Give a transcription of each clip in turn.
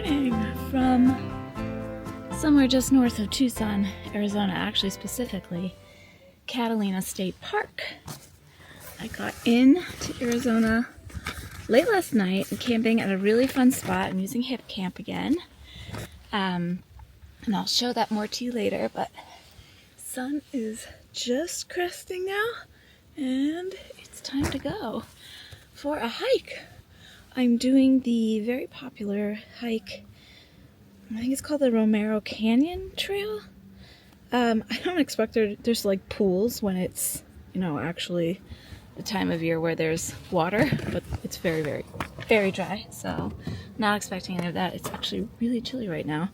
morning from somewhere just north of Tucson, Arizona, actually specifically Catalina State Park. I got in to Arizona late last night and camping at a really fun spot. I'm using Hip Camp again, and I'll show that more to you later, but sun is just cresting now and it's time to go for a hike. I'm doing the very popular hike, I think it's called the Romero Canyon Trail. I don't expect there's like pools when it's, you know, actually the time of year where there's water, but it's very, very, very dry, so not expecting any of that. It's actually really chilly right now,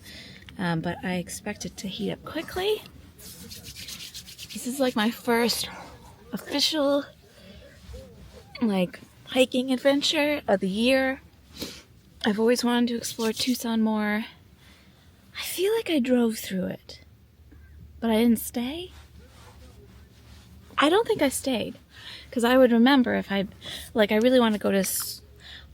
but I expect it to heat up quickly. This is like my first official like hiking adventure of the year. I've always wanted to explore Tucson more. I feel like I drove through it, but I didn't stay. I don't think I stayed, because I would remember if I really want to go to,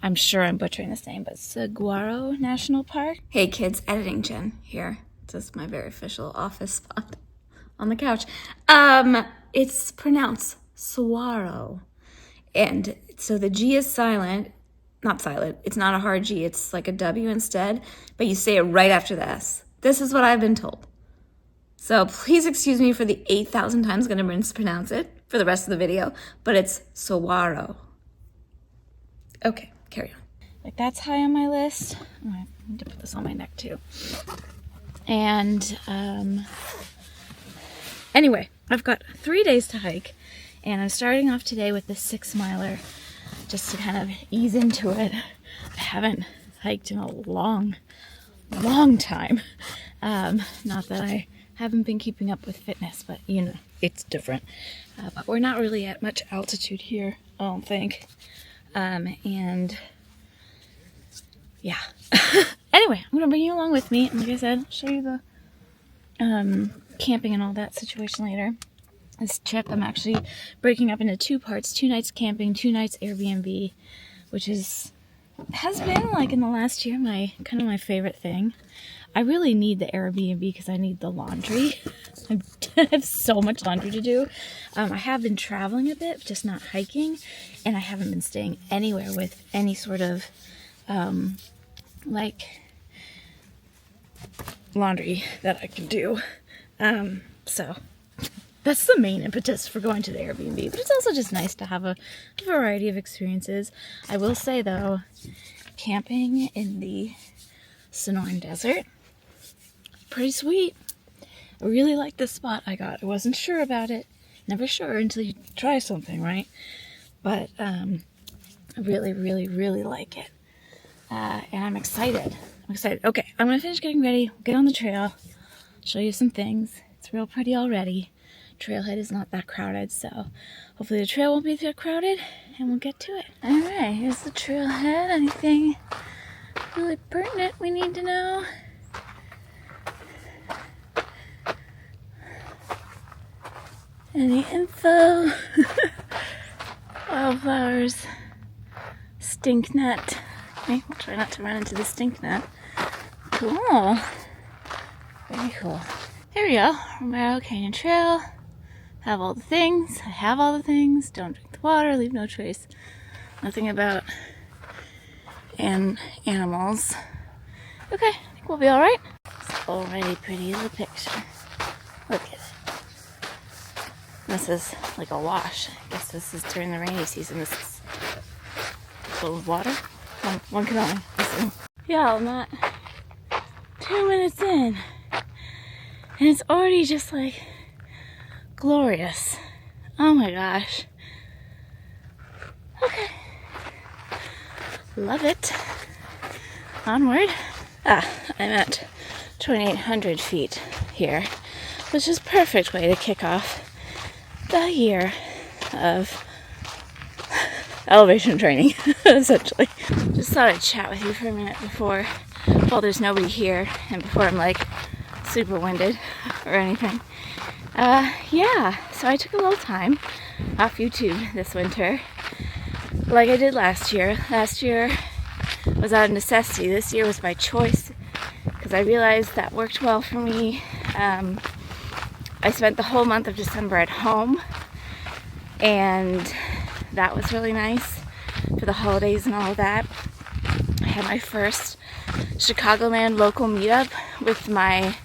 I'm sure I'm butchering this name, but Saguaro National Park. Hey kids, editing Jen here. This is my very official office spot on the couch. It's pronounced saguaro. And so the G is silent, not silent, it's not a hard G, it's like a W instead, but you say it right after the S. This is what I've been told. So please excuse me for the 8,000 times I'm gonna mispronounce it for the rest of the video, but it's saguaro. Okay, carry on. Like that's high on my list. Oh, I need to put this on my neck too. And anyway, I've got 3 days to hike. And I'm starting off today with the 6-miler, just to kind of ease into it. I haven't hiked in a long, long time. Not that I haven't been keeping up with fitness, but you know, it's different. But we're not really at much altitude here, I don't think. And yeah. Anyway, I'm gonna bring you along with me. And like I said, I'll show you the camping and all that situation later. This trip I'm actually breaking up into 2 parts, 2 nights camping, 2 nights Airbnb, which has been like in the last year my favorite thing. I really need the Airbnb because I need the laundry. I have so much laundry to do. I have been traveling a bit, just not hiking, and I haven't been staying anywhere with any sort of like laundry that I can do. So that's the main impetus for going to the Airbnb, but it's also just nice to have a variety of experiences. I will say though, camping in the Sonoran Desert, pretty sweet. I really like this spot I got. I wasn't sure about it. Never sure until you try something, right? But I really, really, really like it. And I'm excited. Okay, I'm gonna finish getting ready, get on the trail, show you some things. It's real pretty already. Trailhead is not that crowded, so hopefully the trail won't be that crowded, and we'll get to it. Alright, here's the trailhead. Anything really pertinent we need to know? Any info? Wildflowers. Stink net. Okay, we'll try not to run into the stink net. Cool. Very cool. There we go. Romero Canyon Trail. Have all the things. I have all the things. Don't drink the water. Leave no trace. Nothing about animals. Okay, I think we'll be alright. It's already pretty as a picture. Look at it. This is like a wash. I guess this is during the rainy season. This is full of water. One can only assume. Yeah, I'm not 2 minutes in, and it's already just like glorious. Oh my gosh. Okay. Love it. Onward. I'm at 2,800 feet here, which is a perfect way to kick off the year of elevation training, essentially. Just thought I'd chat with you for a minute before, while there's nobody here, and before I'm like super winded or anything. Yeah, so I took a little time off YouTube this winter, like I did last year. Last year was out of necessity. This year was by choice because I realized that worked well for me. I spent the whole month of December at home, and that was really nice for the holidays and all of that. I had my first Chicagoland local meetup with my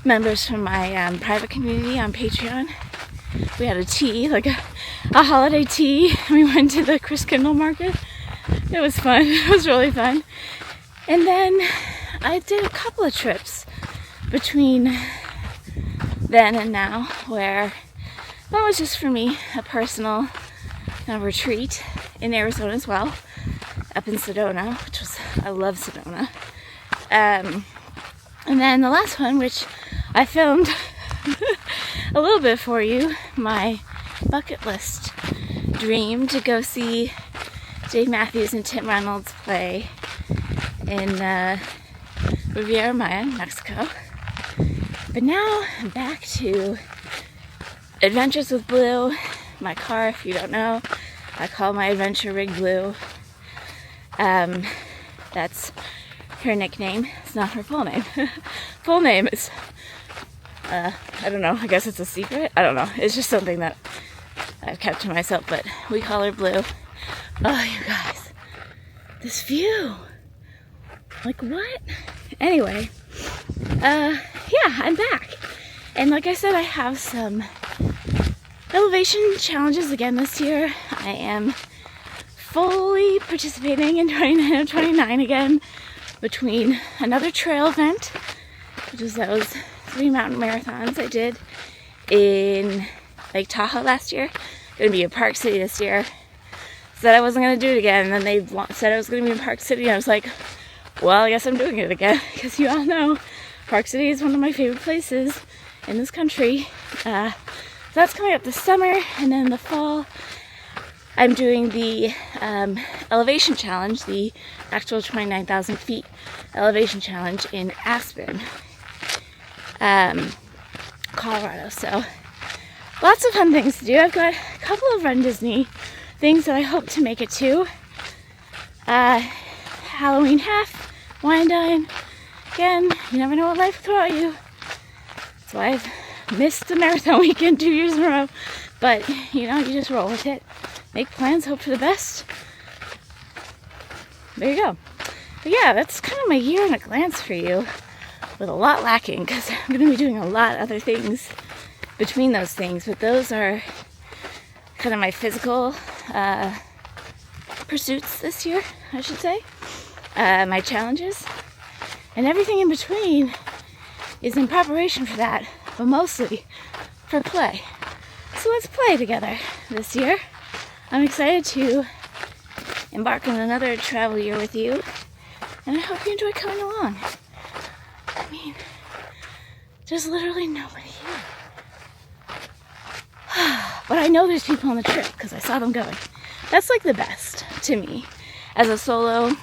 members from my private community on Patreon. We had a tea, like a holiday tea. We went to the Chris Kindle market. It was fun. It was really fun. And then I did a couple of trips between then and now where that was just for me a personal retreat in Arizona as well, up in Sedona, which was, I love Sedona. And then the last one, which I filmed a little bit for you, my bucket list dream to go see Dave Matthews and Tim Reynolds play in Riviera Maya, Mexico. But now I'm back to Adventures with Blue. My car, if you don't know, I call my adventure rig Blue. That's her nickname. It's not her full name. Full name is, I don't know, I guess it's a secret. I don't know. It's just something that I've kept to myself, but we call her Blue. Oh, you guys, this view. Like, what? Anyway, yeah, I'm back. And like I said, I have some elevation challenges again this year. I am fully participating in 29 of 29 again, between another trail event, which is those 3 mountain marathons I did in Lake Tahoe last year. Going to be in Park City this year. Said I wasn't going to do it again, and then they said I was going to be in Park City, and I was like, well, I guess I'm doing it again, because you all know Park City is one of my favorite places in this country. So that's coming up this summer, and then in the fall, I'm doing the elevation challenge, the actual 29,000 feet elevation challenge in Aspen, Colorado. So lots of fun things to do. I've got a couple of Run Disney things that I hope to make it to. Halloween half, wine dine. Again, you never know what life will throw at you. That's why I've missed the marathon weekend 2 years in a row. But, you know, you just roll with it. Make plans, hope for the best. There you go. But yeah, that's kind of my year in a glance for you. With a lot lacking, because I'm going to be doing a lot of other things between those things. But those are kind of my physical pursuits this year, I should say. My challenges. And everything in between is in preparation for that, but mostly for play. So let's play together this year. I'm excited to embark on another travel year with you, and I hope you enjoy coming along. I mean, there's literally nobody here. But I know there's people on the trip because I saw them going. That's like the best to me. As a solo,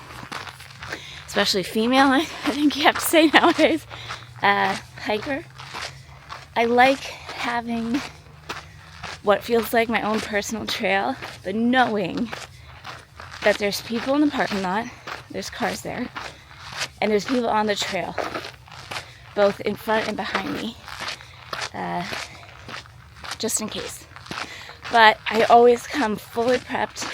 especially female, I think you have to say nowadays, hiker, I like having what feels like my own personal trail, but knowing that there's people in the parking lot, there's cars there, and there's people on the trail, both in front and behind me, just in case. But I always come fully prepped.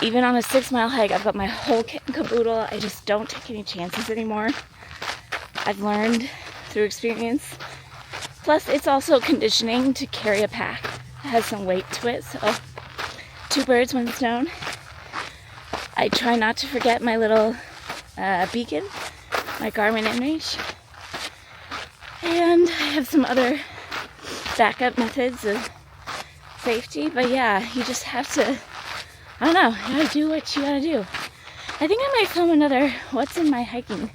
Even on a 6-mile hike, I've got my whole kit and caboodle. I just don't take any chances anymore. I've learned through experience. Plus, it's also conditioning to carry a pack. It has some weight to it, so 2 birds, 1 stone. I try not to forget my little beacon, my Garmin inReach. And I have some other backup methods of safety. But yeah, you just have to, I don't know, you gotta do what you gotta do. I think I might film another what's in my hiking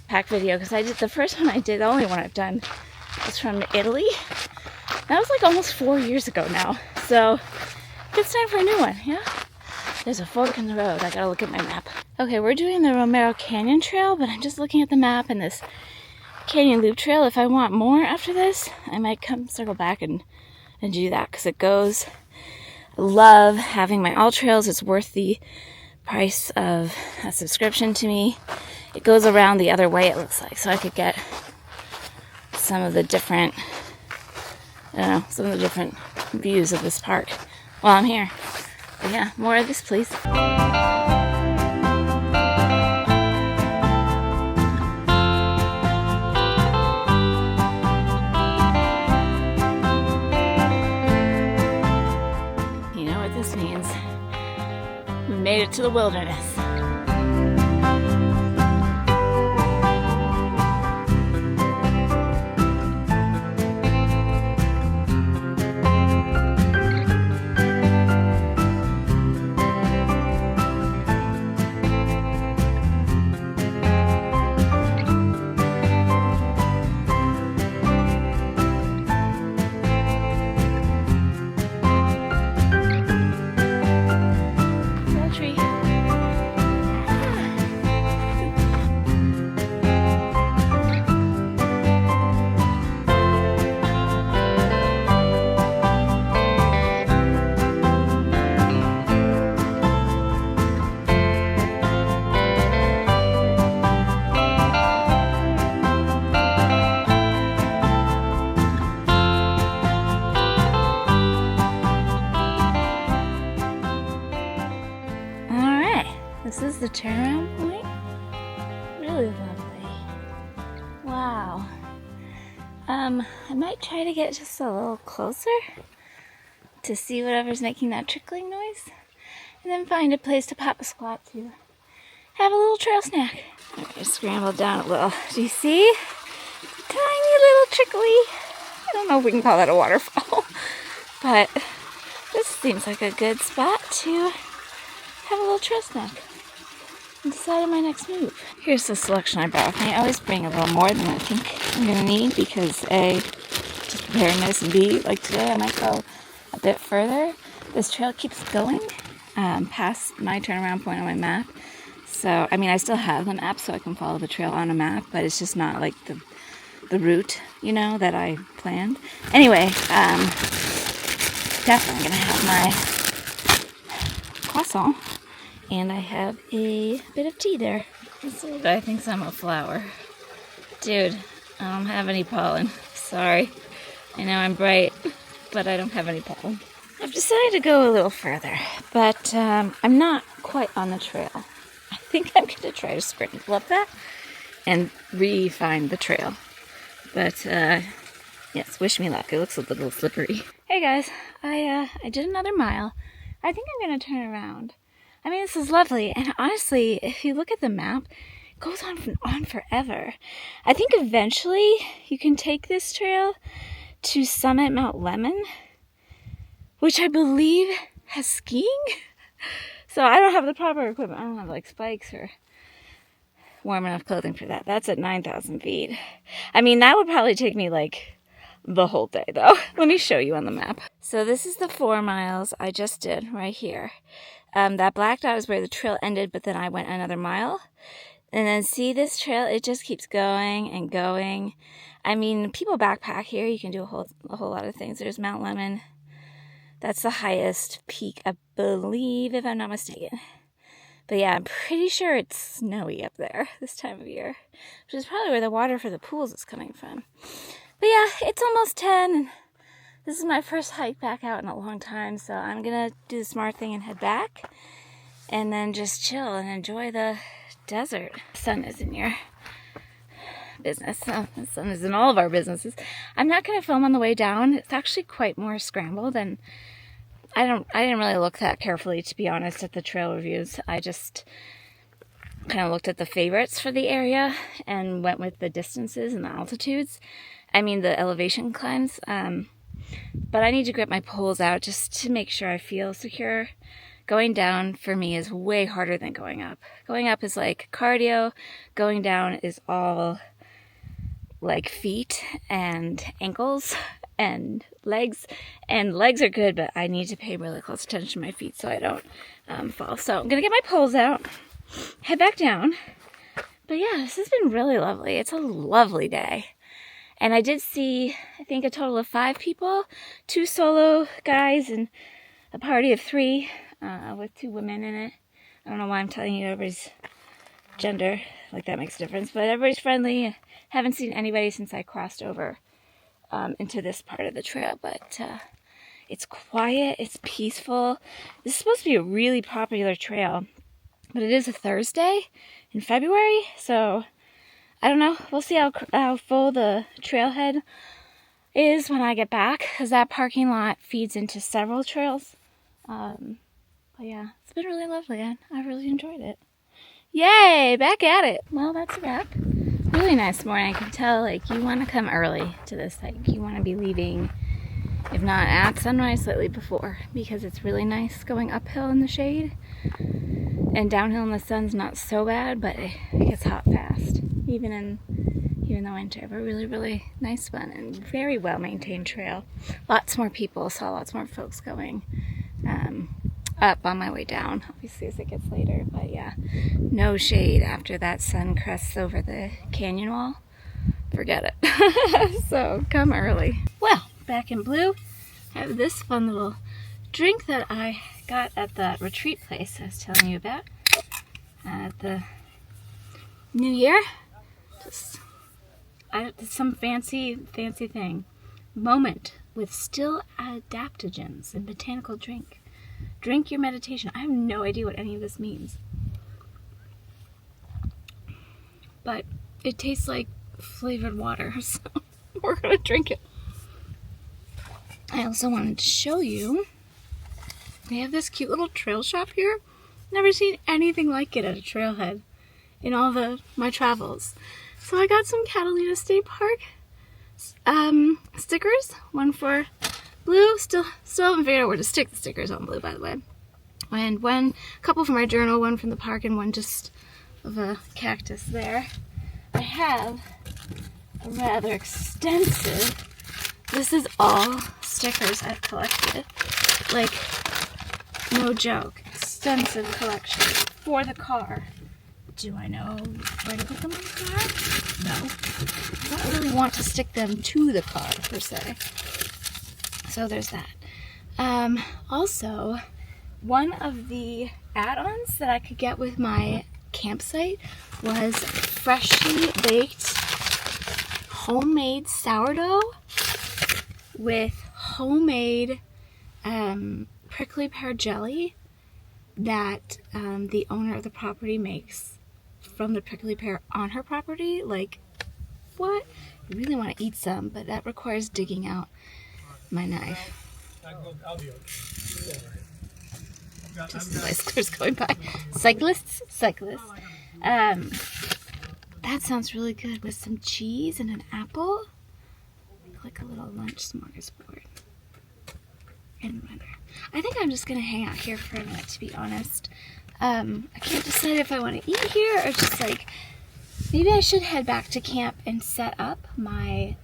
pack video, because I did the first one I did, the only one I've done, was from Italy. That was like almost 4 years ago now. So it's time for a new one, yeah? There's a fork in the road. I gotta look at my map. Okay, we're doing the Romero Canyon Trail, but I'm just looking at the map and this Canyon Loop Trail. If I want more after this, I might come circle back and do that, because it goes. I love having my all trails. It's worth the price of a subscription to me. It goes around the other way, it looks like, so I could get some of the different, some of the different views of this park while I'm here. But yeah, more of this, please. You know what this means? We made it to the wilderness. This is the turnaround point. Really lovely. Wow. I might try to get just a little closer to see whatever's making that trickling noise, and then find a place to pop a squat to have a little trail snack. I'm gonna scramble down a little. Do you see? Tiny little trickly. I don't know if we can call that a waterfall, but this seems like a good spot to have a little trail snack and decide on my next move. Here's the selection I brought with me. I always bring a little more than I think I'm gonna need because A, just preparing this, and B, like today I might go a bit further. This trail keeps going past my turnaround point on my map. So, I mean, I still have the map so I can follow the trail on a map, but it's just not like the route, you know, that I planned. Anyway, definitely gonna have my croissant. And I have a bit of tea there. This little guy thinks I'm a flower. Dude, I don't have any pollen. Sorry. I know I'm bright, but I don't have any pollen. I've decided to go a little further, but I'm not quite on the trail. I think I'm going to try to sprinkle up that and re-find the trail. But, yes, wish me luck. It looks a little slippery. Hey guys, I did another mile. I think I'm going to turn around. I mean, this is lovely, and honestly, if you look at the map, it goes on forever. I think eventually you can take this trail to summit Mount Lemon, which I believe has skiing. So I don't have the proper equipment. I don't have like spikes or warm enough clothing for that. That's at 9,000 feet. I mean, that would probably take me like the whole day though. Let me show you on the map. So this is the 4 miles I just did right here. That black dot is where the trail ended, but then I went another mile. And then see this trail? It just keeps going and going. I mean, people backpack here. You can do a whole lot of things. There's Mount Lemon. That's the highest peak, I believe, if I'm not mistaken. But yeah, I'm pretty sure it's snowy up there this time of year, which is probably where the water for the pools is coming from. But yeah, it's almost 10, and this is my first hike back out in a long time, so I'm gonna do the smart thing and head back, and then just chill and enjoy the desert. The sun is in your business. So the sun is in all of our businesses. I'm not gonna film on the way down. It's actually quite more scrambled, and I didn't really look that carefully, to be honest, at the trail reviews. I just kind of looked at the favorites for the area and went with the distances and the altitudes. I mean, the elevation climbs. But I need to grip my poles out just to make sure I feel secure. Going down for me is way harder than going up. Going up is like cardio. Going down is all like feet and ankles and legs. And legs are good, but I need to pay really close attention to my feet so I don't fall. So I'm going to get my poles out, head back down. But yeah, this has been really lovely. It's a lovely day. And I did see, I think, a total of 5 people, 2 solo guys and a party of 3 with 2 women in it. I don't know why I'm telling you everybody's gender, like that makes a difference, but everybody's friendly. Haven't seen anybody since I crossed over into this part of the trail, but it's quiet, it's peaceful. This is supposed to be a really popular trail, but it is a Thursday in February, so I don't know. We'll see how full the trailhead is when I get back, because that parking lot feeds into several trails. But yeah, it's been really lovely, and I really enjoyed it. Yay, back at it. Well, that's a wrap. Really nice morning. I can tell, like, you want to come early to this hike. You want to be leaving, if not at sunrise, slightly before, because it's really nice going uphill in the shade, and downhill in the sun's not so bad, but it gets hot fast, even in the winter. But really, really nice one, and very well maintained trail. Lots more people. Saw lots more folks going up on my way down, obviously, as it gets later. But yeah, no shade after that sun crests over the canyon wall. Forget it. So come early. Well, back in blue, I have this fun little drink that I got at that retreat place I was telling you about at the New Year. Just some fancy thing. Moment with still adaptogens and botanical drink. Drink your meditation. I have no idea what any of this means, but it tastes like flavored water, so we're gonna drink it. I also wanted to show you, they have this cute little trail shop here. Never seen anything like it at a trailhead in all my travels. So I got some Catalina State Park stickers, one for blue. Still haven't figured out where to stick the stickers on blue, by the way. And a couple from my journal, one from the park and one just of a cactus there. I have a rather extensive, this is all stickers I've collected. Like, no joke, extensive collection for the car. Do I know where to put them in the car? No. I don't really want to stick them to the car, per se. So there's that. Also, one of the add-ons that I could get with my campsite was freshly baked homemade sourdough with homemade prickly pear jelly that the owner of the property makes from the prickly pear on her property. Like, what? I really want to eat some, but that requires digging out my knife. Just the bicyclers going by. Cyclists. That sounds really good with some cheese and an apple. Like a little lunch smorgasbord. And runner. I think I'm just gonna hang out here for a minute, to be honest. I can't decide if I want to eat here or just like, maybe I should head back to camp and set up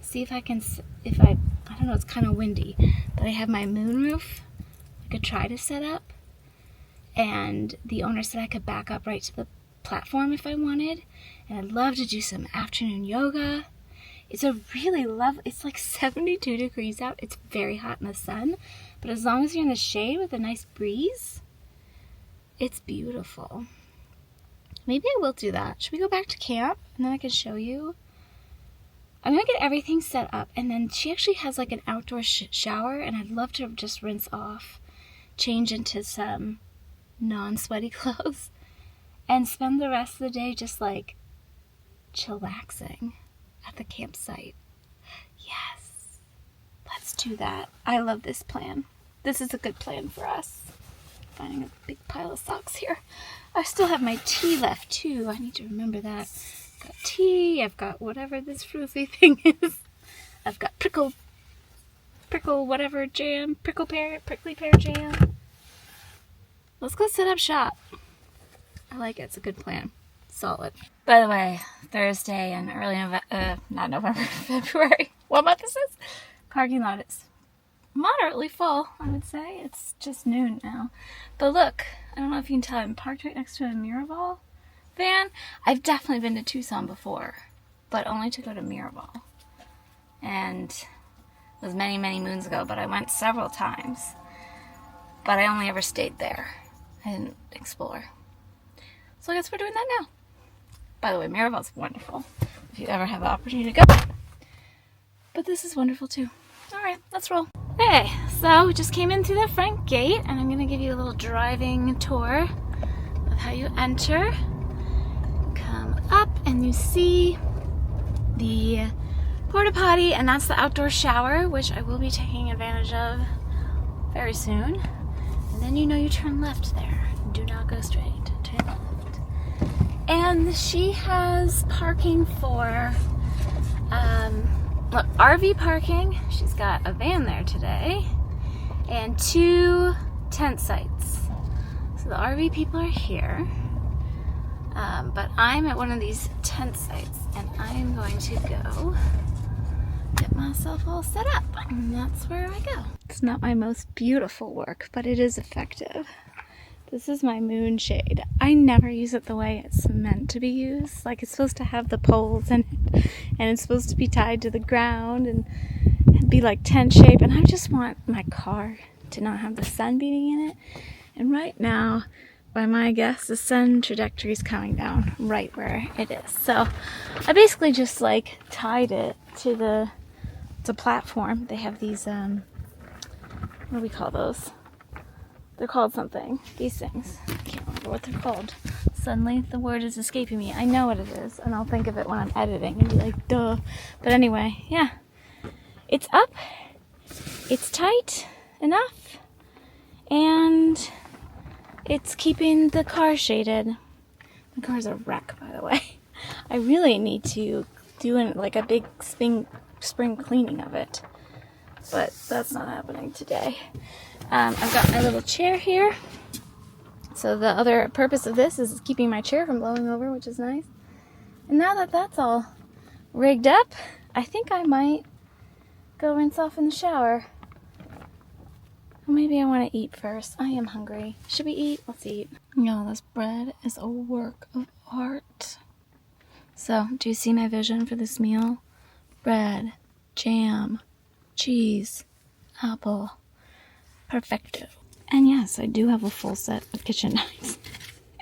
see if I can, I don't know, it's kind of windy, but I have my moonroof I could try to set up, and the owner said I could back up right to the platform if I wanted, and I'd love to do some afternoon yoga. It's it's like 72 degrees out. It's very hot in the sun, but as long as you're in the shade with a nice breeze, it's beautiful. Maybe I will do that. Should we go back to camp and then I can show you? I'm gonna get everything set up, and then she actually has like an outdoor shower, and I'd love to just rinse off, change into some non-sweaty clothes, and spend the rest of the day just like chillaxing at the campsite. Yes, let's do that. I love this plan. This is a good plan for us. Finding a big pile of socks here. I still have my tea left too. I need to remember that. I've got tea. I've got whatever this fruity thing is. I've got prickle whatever jam. Prickly pear jam. Let's go set up shop. I like it. It's a good plan. Solid. By the way, Thursday and early February. What month is this? Parking lot is moderately full, I would say. It's just noon now. But look, I don't know if you can tell, I'm parked right next to a Miraval van. I've definitely been to Tucson before, but only to go to Miraval. And it was many, many moons ago, but I went several times. But I only ever stayed there. I didn't explore. So I guess we're doing that now. By the way, Miraval's wonderful if you ever have the opportunity to go. But this is wonderful too. All right, let's roll. Okay, so we just came in through the front gate, and I'm gonna give you a little driving tour of how you enter. Come up and you see the porta potty, and that's the outdoor shower, which I will be taking advantage of very soon. And then you know you turn left there. Do not go straight, turn left. And she has parking for RV parking. She's got a van there today and 2 tent sites. So the RV people are here, but I'm at one of these tent sites, and I am going to go get myself all set up, and that's where I go. It's not my most beautiful work, but it is effective. This is my moon shade. I never use it the way it's meant to be used. Like, it's supposed to have the poles in it, and it's supposed to be tied to the ground and be like tent shape, and I just want my car to not have the sun beating in it. And right now, by my guess, the sun trajectory is coming down right where it is. So I basically just like tied it to the platform. They have these, what do we call those? They're called something. These things. I can't remember what they're called. Suddenly the word is escaping me. I know what it is, and I'll think of it when I'm editing and be like, duh. But anyway, yeah. It's up. It's tight enough. And it's keeping the car shaded. The car's a wreck, by the way. I really need to do like a big spring cleaning of it. But that's not happening today. I've got my little chair here. So the other purpose of this is keeping my chair from blowing over, which is nice. And now that that's all rigged up, I think I might go rinse off in the shower. Or maybe I want to eat first. I am hungry. Should we eat? Let's eat. No, this bread is a work of art. So, do you see my vision for this meal? Bread, jam, cheese, apple. Perfecto. And yes, I do have a full set of kitchen knives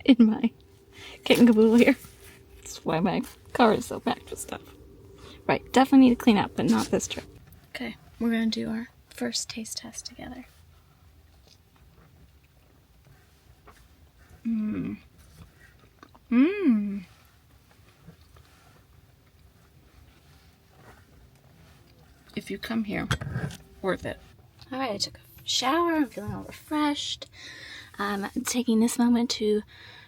in my kit and caboodle here. That's why my car is so packed with stuff. Right, definitely need to clean up, but not this trip. Okay, we're gonna do our first taste test together. If you come here, worth it. All right, I took a shower. I'm feeling all refreshed. I'm taking this moment to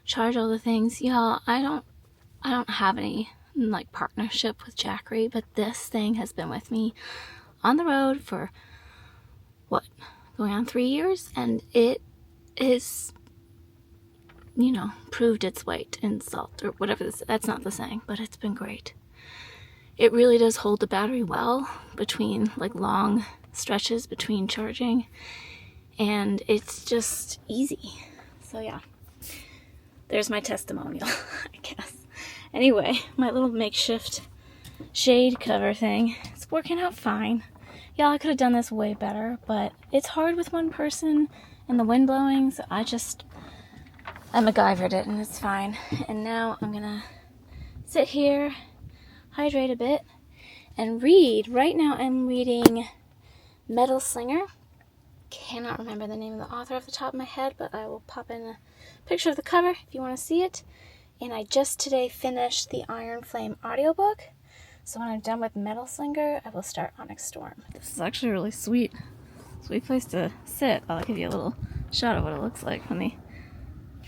charge all the things. Y'all, I don't have any like partnership with Jackery, but this thing has been with me on the road for what, going on 3 years, and it is, you know, proved its weight in salt or whatever this, that's not the saying, but it's been great. It really does hold the battery well between like long stretches between charging, and it's just easy. So yeah, there's my testimonial, I guess. Anyway, my little makeshift shade cover thing, it's working out fine. Yeah, I could have done this way better, but it's hard with one person and the wind blowing, so I MacGyvered it, and it's fine. And now I'm gonna sit here, hydrate a bit, and read. Right now I'm reading Metal Slinger. Cannot remember the name of the author off the top of my head, but I will pop in a picture of the cover if you want to see it. And I just today finished the Iron Flame audiobook. So when I'm done with Metal Slinger, I will start Onyx Storm. This is actually a really sweet place to sit. I'll give you a little shot of what it looks like from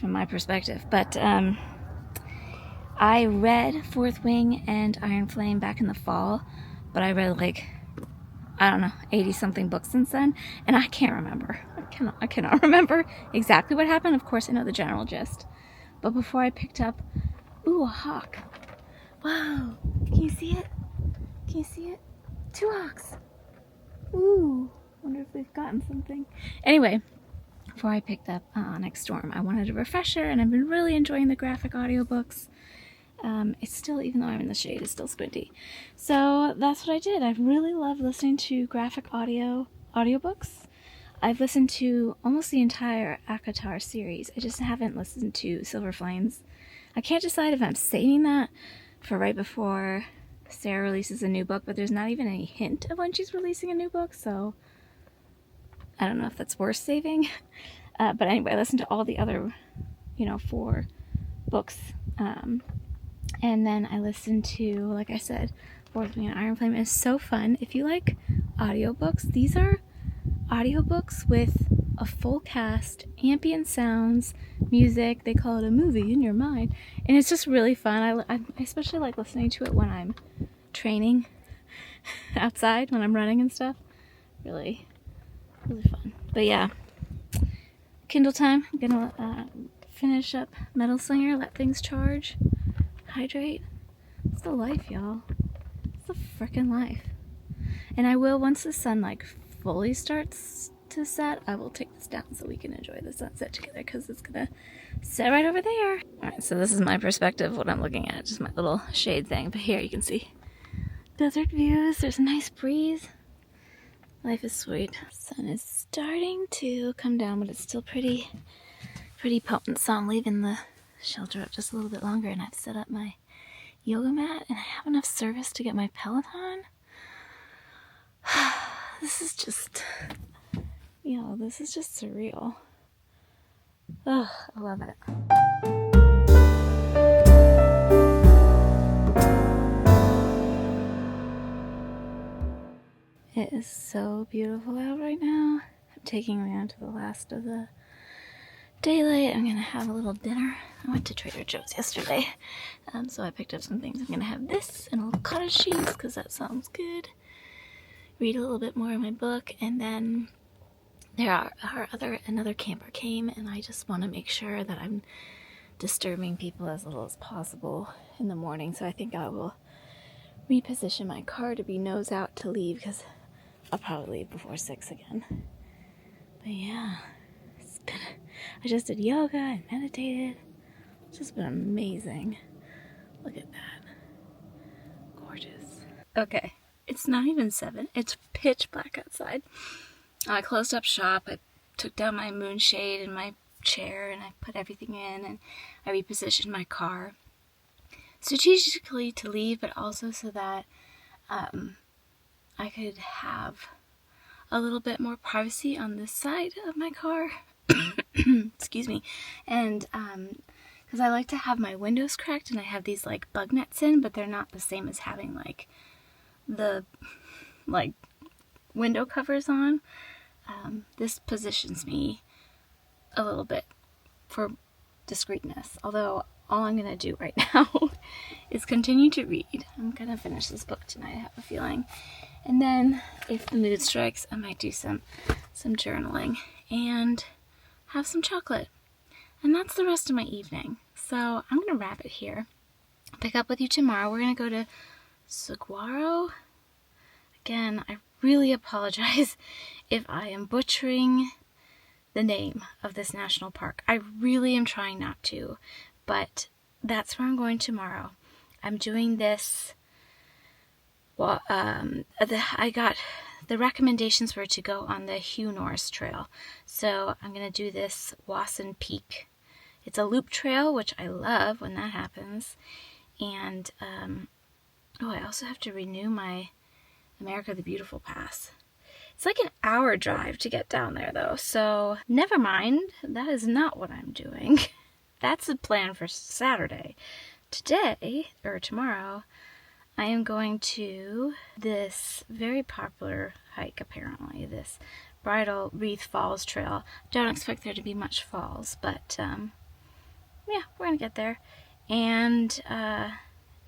my perspective. But I read Fourth Wing and Iron Flame back in the fall, but I read like, I don't know, 80-something books since then, and I can't remember. I cannot remember exactly what happened. Of course, I know the general gist. But before I picked up, ooh, a hawk. Wow, can you see it? Can you see it? 2 hawks. Ooh, wonder if we've gotten something. Anyway, before I picked up Onyx Storm, I wanted a refresher, and I've been really enjoying the graphic audiobooks. It's still, even though I'm in the shade, it's still squinty. So that's what I did. I really love listening to graphic audiobooks. I've listened to almost the entire ACOTAR series. I just haven't listened to Silver Flames I can't decide if I'm saving that for right before Sarah releases a new book, but there's not even any hint of when she's releasing a new book, so I don't know if that's worth saving. But anyway, I listened to all the other, 4 books. And then I listened to, like I said, Fourth Wing and Iron Flame. It's so fun. If you like audiobooks, these are audiobooks with a full cast, ambient sounds, music. They call it a movie in your mind. And it's just really fun. I especially like listening to it when I'm training outside, when I'm running and stuff. Really, really fun. But yeah, Kindle time. I'm gonna finish up Metal Slinger, let things charge, hydrate. It's the life, y'all. It's the frickin' life. And I will, once the sun like fully starts to set, I will take this down so we can enjoy the sunset together, because it's gonna set right over there. Alright, so this is my perspective, what I'm looking at, just my little shade thing. But here you can see desert views, there's a nice breeze. Life is sweet. Sun is starting to come down, but it's still pretty potent. So I'm leaving the shelter up just a little bit longer, and I've set up my yoga mat, and I have enough service to get my Peloton. This is just, this is just surreal. Ugh, I love it. It is so beautiful out right now. I'm taking Leon to the last of the daylight. I'm gonna have a little dinner. I went to Trader Joe's yesterday, so I picked up some things. I'm gonna have this and a little cottage cheese, because that sounds good. Read a little bit more of my book, and then another camper came, and I just want to make sure that I'm disturbing people as little as possible in the morning. So I think I will reposition my car to be nose out to leave, because I'll probably leave before 6 again. But yeah, I just did yoga and meditated. It's just been amazing. Look at that. Gorgeous. Okay, it's not even 7. It's pitch black outside. I closed up shop. I took down my moonshade and my chair, and I put everything in, and I repositioned my car strategically to leave, but also so that I could have a little bit more privacy on this side of my car. Excuse me. And because I like to have my windows cracked, and I have these like bug nets in, but they're not the same as having like the window covers on. This positions me a little bit for discreetness, although all I'm gonna do right now is continue to read. I'm gonna finish this book tonight, I have a feeling, and then if the mood strikes, I might do some journaling and have some chocolate, and that's the rest of my evening. So I'm gonna wrap it here. I'll pick up with you tomorrow. We're gonna go to Saguaro. Again, I really apologize if I am butchering the name of this national park. I really am trying not to, but that's where I'm going tomorrow. I'm doing this, well, I got the recommendations were to go on the Hugh Norris Trail. So I'm going to do this Wasson Peak. It's a loop trail, which I love when that happens. And, I also have to renew my America the Beautiful pass. It's like an hour drive to get down there, though, so never mind. That is not what I'm doing. That's the plan for Saturday. Today, or tomorrow, I am going to this very popular hike, apparently, this Bridal Wreath Falls Trail. Don't expect there to be much falls, but, yeah, we're gonna get there. And,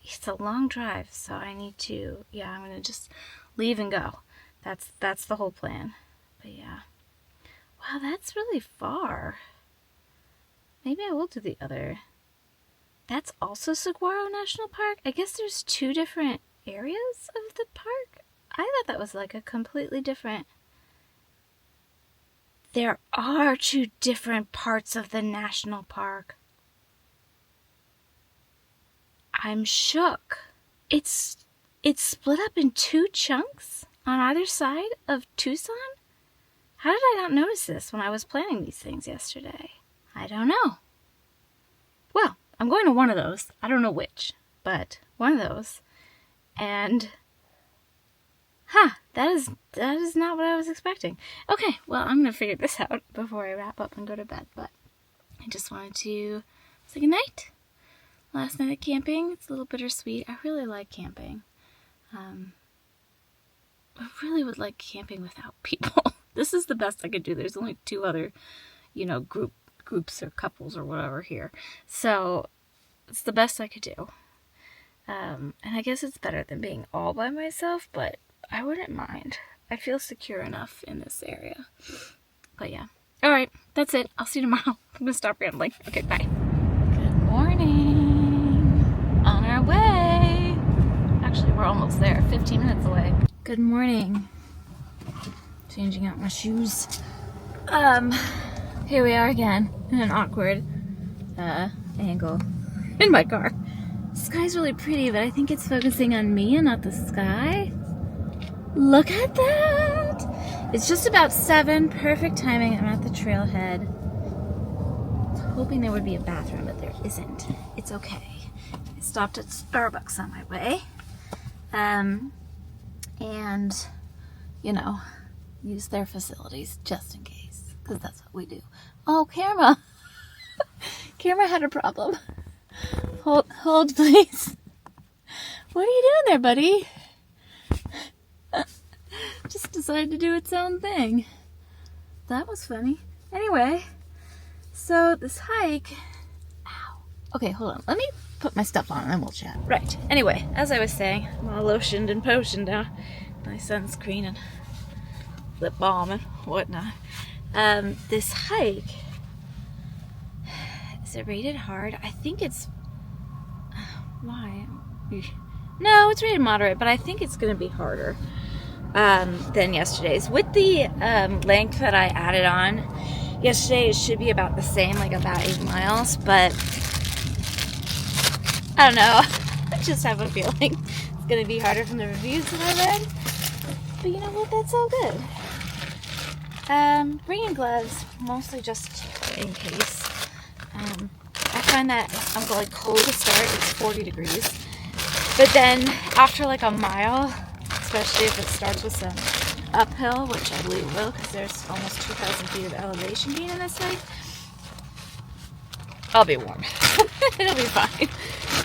it's a long drive, so I need to, I'm gonna just leave and go. That's the whole plan. But yeah. Wow, that's really far. Maybe I will do the other. That's also Saguaro National Park? I guess there's 2 different areas of the park? I thought that was like a completely different... There are 2 different parts of the national park. I'm shook. It's split up in 2 chunks on either side of Tucson? How did I not notice this when I was planning these things yesterday? I don't know. Well, I'm going to one of those. I don't know which, but one of those. And that is not what I was expecting. Okay, well, I'm gonna figure this out before I wrap up and go to bed, but I just wanted to say goodnight. Last night at camping, it's a little bittersweet. I really like camping. I really would like camping without people. This is the best I could do. There's only 2 other, groups or couples or whatever here. So it's the best I could do. And I guess it's better than being all by myself, but I wouldn't mind. I feel secure enough in this area. But yeah. Alright, that's it. I'll see you tomorrow. I'm gonna stop rambling. Okay, bye. Good morning. On our way. Actually, we're almost there. 15 minutes away. Good morning. Changing out my shoes. Here we are again in an awkward angle in my car. The sky's really pretty, but I think it's focusing on me and not the sky. Look at that! It's just about 7, perfect timing. I'm at the trailhead. I was hoping there would be a bathroom, but there isn't. It's okay. I stopped at Starbucks on my way. And, use their facilities just in case, because that's what we do. Oh, camera! Camera had a problem. Hold, please. What are you doing there, buddy? Just decided to do its own thing. That was funny. Anyway, so this hike... Ow. Okay, hold on. Let me put my stuff on and then we'll chat. Right. Anyway, as I was saying, I'm all lotioned and potioned now. My sunscreen and lip balm and whatnot. This hike, is it rated hard? I think it's... Why? No, it's rated moderate, but I think it's going to be harder than yesterday's. With the length that I added on yesterday, it should be about the same, like about 8 miles, but I don't know. I just have a feeling it's going to be harder from the reviews that I read. But you know what? That's all good. Bringing gloves, mostly just in case. I find that I'm going cold to start. It's 40 degrees. But then after like a mile, especially if it starts with some uphill, which I believe it will, because there's almost 2,000 feet of elevation gain in this hike, I'll be warm. It'll be fine.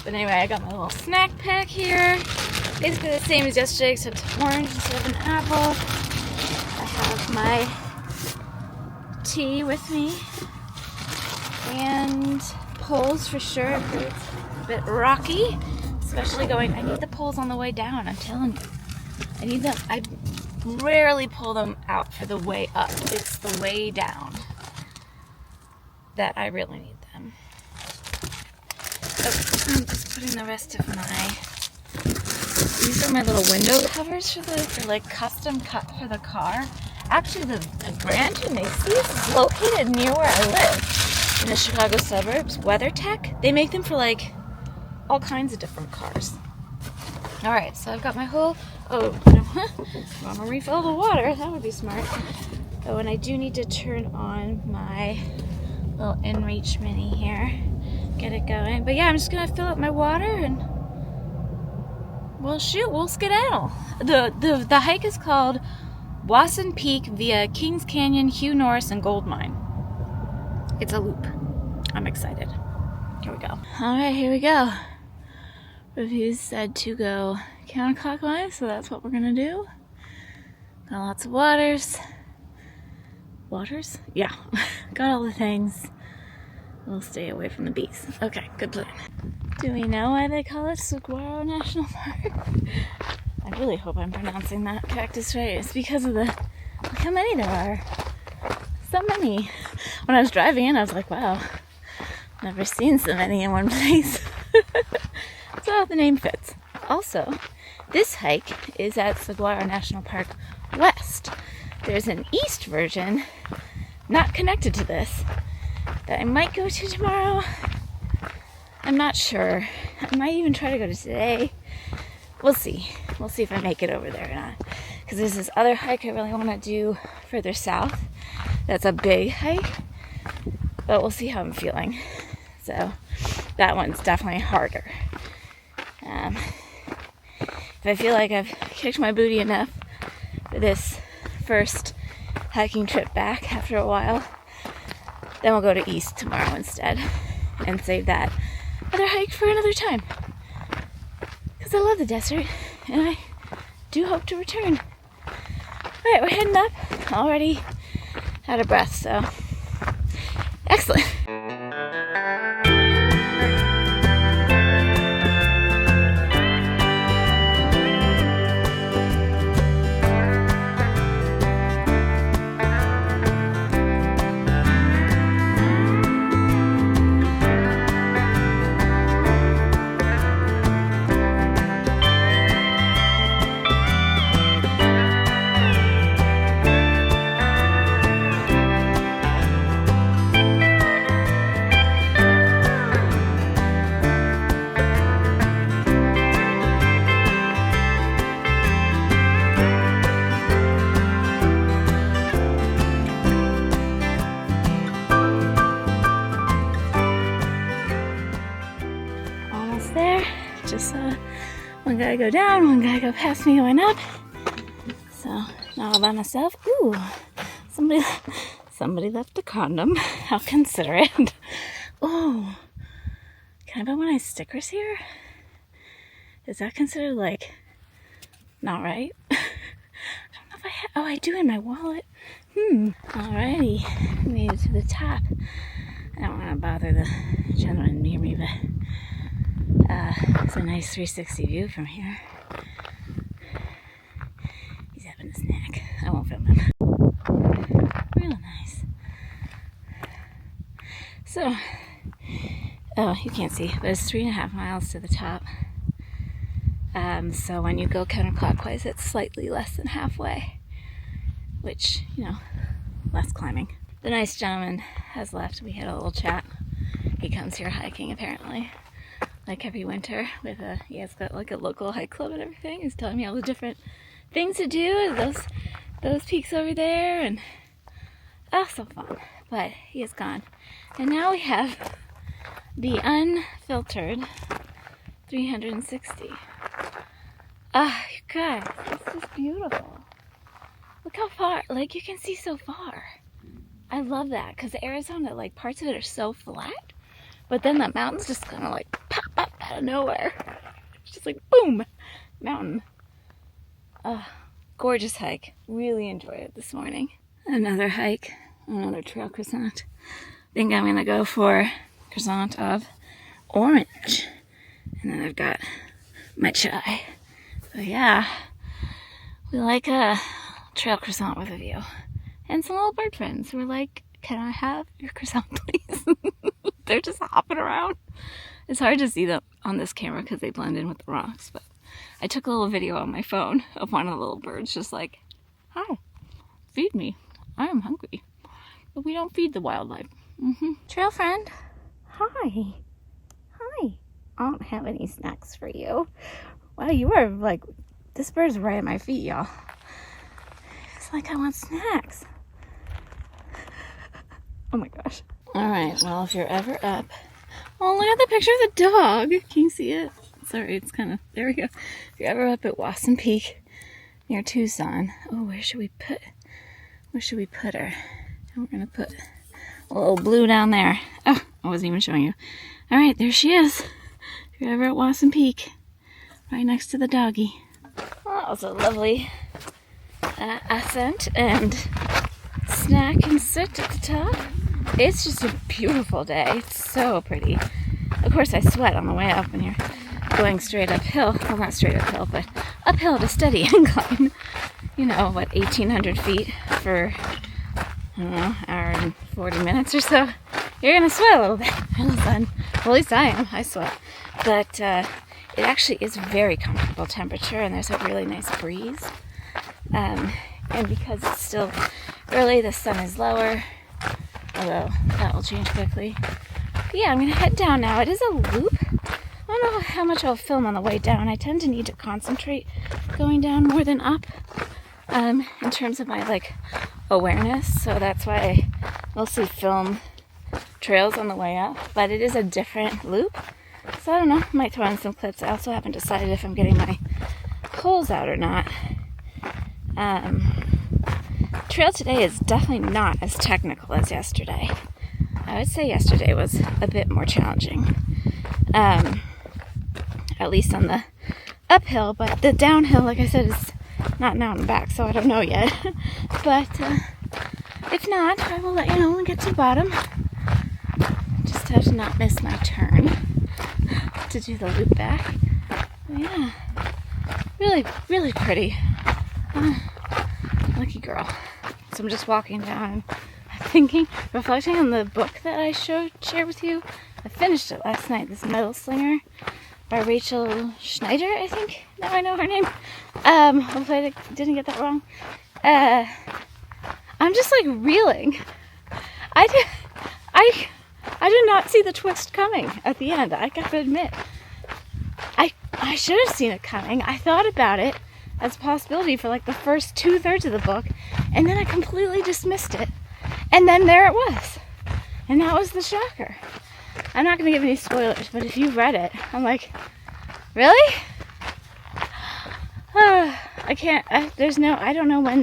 But anyway, I got my little snack pack here. Basically the same as yesterday, except orange instead of an apple. I have my tea with me. And poles for sure. It's a bit rocky. Especially going, I need the poles on the way down, I'm telling you. I need them. I rarely pull them out for the way up. It's the way down that I really need them. So I'm just putting the rest of my... These are my little window covers for like custom cut for the car. Actually, the branch in Necessities is located near where I live in the Chicago suburbs. WeatherTech. They make them for like all kinds of different cars. All right, so I've got my whole. Oh, no, I'm gonna refill the water. That would be smart. Oh, and I do need to turn on my little InReach Mini here. Get it going. But yeah, I'm just gonna fill up my water and. Well, shoot, we'll skedaddle. The hike is called Wasson Peak via Kings Canyon, Hugh Norris, and Gold Mine. It's a loop. I'm excited. Here we go. All right, here we go. Reviews said to go counterclockwise, so that's what we're gonna do. Got lots of waters. Waters? Yeah. Got all the things. We'll stay away from the bees. Okay, good plan. Do we know why they call it Saguaro National Park? I really hope I'm pronouncing that cactus right. It's because of the... Look how many there are. So many. When I was driving in, I was like, wow. Never seen so many in one place. So the name fits. Also, this hike is at Saguaro National Park West. There's an east version, not connected to this, that I might go to tomorrow. I'm not sure. I might even try to go to today. We'll see. We'll see if I make it over there or not. Because there's this other hike I really want to do further south. That's a big hike. But we'll see how I'm feeling. So, that one's definitely harder. If I feel like I've kicked my booty enough for this first hiking trip back after a while, then we'll go to East tomorrow instead and save that other hike for another time. Because I love the desert and I do hope to return. Alright, we're heading up. Already out of breath, so excellent. Just one guy go down, one guy go past me going up. So now all by myself. Ooh, somebody left a condom. How considerate. Oh, can I put one of my stickers here? Is that considered like not right? I don't know if I have. Oh, I do in my wallet. Alrighty, made it to the top. I don't want to bother the gentleman near me, but it's a nice 360 view from here. He's having a snack. I won't film him. Real nice. So, oh, you can't see, but it's 3.5 miles to the top. So when you go counterclockwise, it's slightly less than halfway, which, you know, less climbing. The nice gentleman has left. We had a little chat. He comes here hiking apparently, like every winter. He has got like a local hike club and everything. He's telling me all the different things to do. Those peaks over there, and oh, so fun. But he is gone, and now we have the unfiltered 360. Ah, you guys, this is beautiful. Look how far, like you can see so far. I love that, because Arizona, like parts of it are so flat, but then the mountains just kind of like pop up out of nowhere. It's just like boom, mountain. Gorgeous hike. Really enjoyed it this morning. Another hike, another trail croissant. I think I'm gonna go for croissant of orange, and then I've got my chai. So yeah, we like a trail croissant with a view. And some little bird friends who are like, can I have your croissant, please? They're just hopping around. It's hard to see them on this camera because they blend in with the rocks, but I took a little video on my phone of one of the little birds just like, hi, feed me. I am hungry. But we don't feed the wildlife. Trail friend, hi. Hi. I don't have any snacks for you. Wow, you are like, this bird's right at my feet, y'all. It's like I want snacks. Oh my gosh. Alright, well, if you're ever up... Oh, look at the picture of the dog. Can you see it? Sorry, it's kind of... There we go. If you're ever up at Wasson Peak near Tucson... Oh, where should we put her? And we're going to put a little blue down there. Oh, I wasn't even showing you. Alright, there she is. If you're ever at Wasson Peak. Right next to the doggy. Well, that was a lovely ascent and snack and sit at the top. It's just a beautiful day. It's so pretty. Of course, I sweat on the way up when you're going straight uphill. Well, not straight uphill, but uphill at a steady incline. You know, what, 1,800 feet for, I don't know, hour and 40 minutes or so. You're going to sweat a little bit. Well, at least I am. I sweat. But it actually is very comfortable temperature, and there's a really nice breeze. And because it's still early, the sun is lower, although that will change quickly. But yeah, I'm going to head down now. It is a loop. I don't know how much I'll film on the way down. I tend to need to concentrate going down more than up in terms of my like awareness. So that's why I mostly film trails on the way up, but it is a different loop. So I don't know, might throw in some clips. I also haven't decided if I'm getting my poles out or not. Trail today is definitely not as technical as yesterday. I would say yesterday was a bit more challenging. At least on the uphill, but the downhill, like I said, is not now and back, so I don't know yet. But if not, I will let you know when we get to the bottom. Just have to not miss my turn to do the loop back. But yeah, really, really pretty. Lucky girl. So I'm just walking down and thinking, reflecting on the book that I shared with you. I finished it last night, this Metal Slinger by Rachel Schneider, I think. Now I know her name. Hopefully I didn't get that wrong. I'm just like reeling. I did not see the twist coming at the end. I gotta admit. I should have seen it coming. I thought about it as a possibility for like the first 2/3 of the book, and then I completely dismissed it. And then there it was. And that was the shocker. I'm not gonna give any spoilers, but if you've read it, I'm like, really? I can't, I don't know when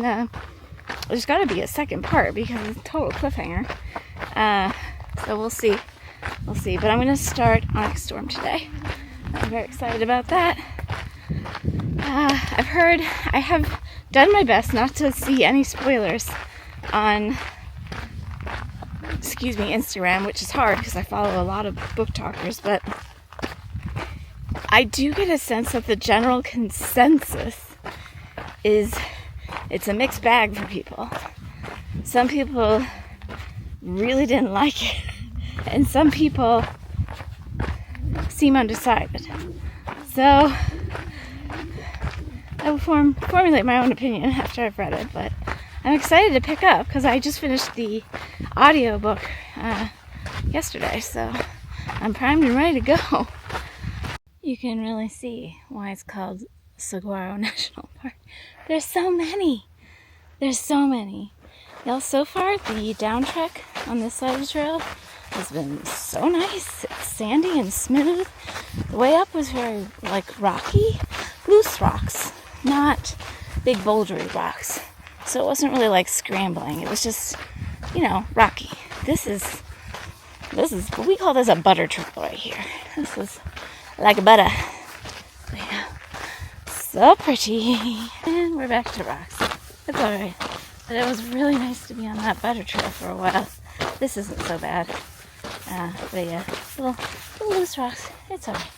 there's gotta be a second part because it's a total cliffhanger. So we'll see. But I'm gonna start Onyx Storm today. I'm very excited about that. I have done my best not to see any spoilers on Instagram, which is hard because I follow a lot of book talkers, but I do get a sense that the general consensus is it's a mixed bag for people. Some people really didn't like it, and some people seem undecided. So I will formulate my own opinion after I've read it, but I'm excited to pick up because I just finished the audiobook yesterday, so I'm primed and ready to go. You can really see why it's called Saguaro National Park. There's so many. Y'all, so far the down trek on this side of the trail has been so nice. It's sandy and smooth. The way up was very rocky, loose rocks, not big bouldery rocks. So it wasn't really like scrambling. It was just, rocky. This is we call this a butter trail right here. This is like a butter. But yeah, so pretty. And we're back to rocks. It's alright. But it was really nice to be on that butter trail for a while. This isn't so bad. But yeah, little loose rocks. It's alright.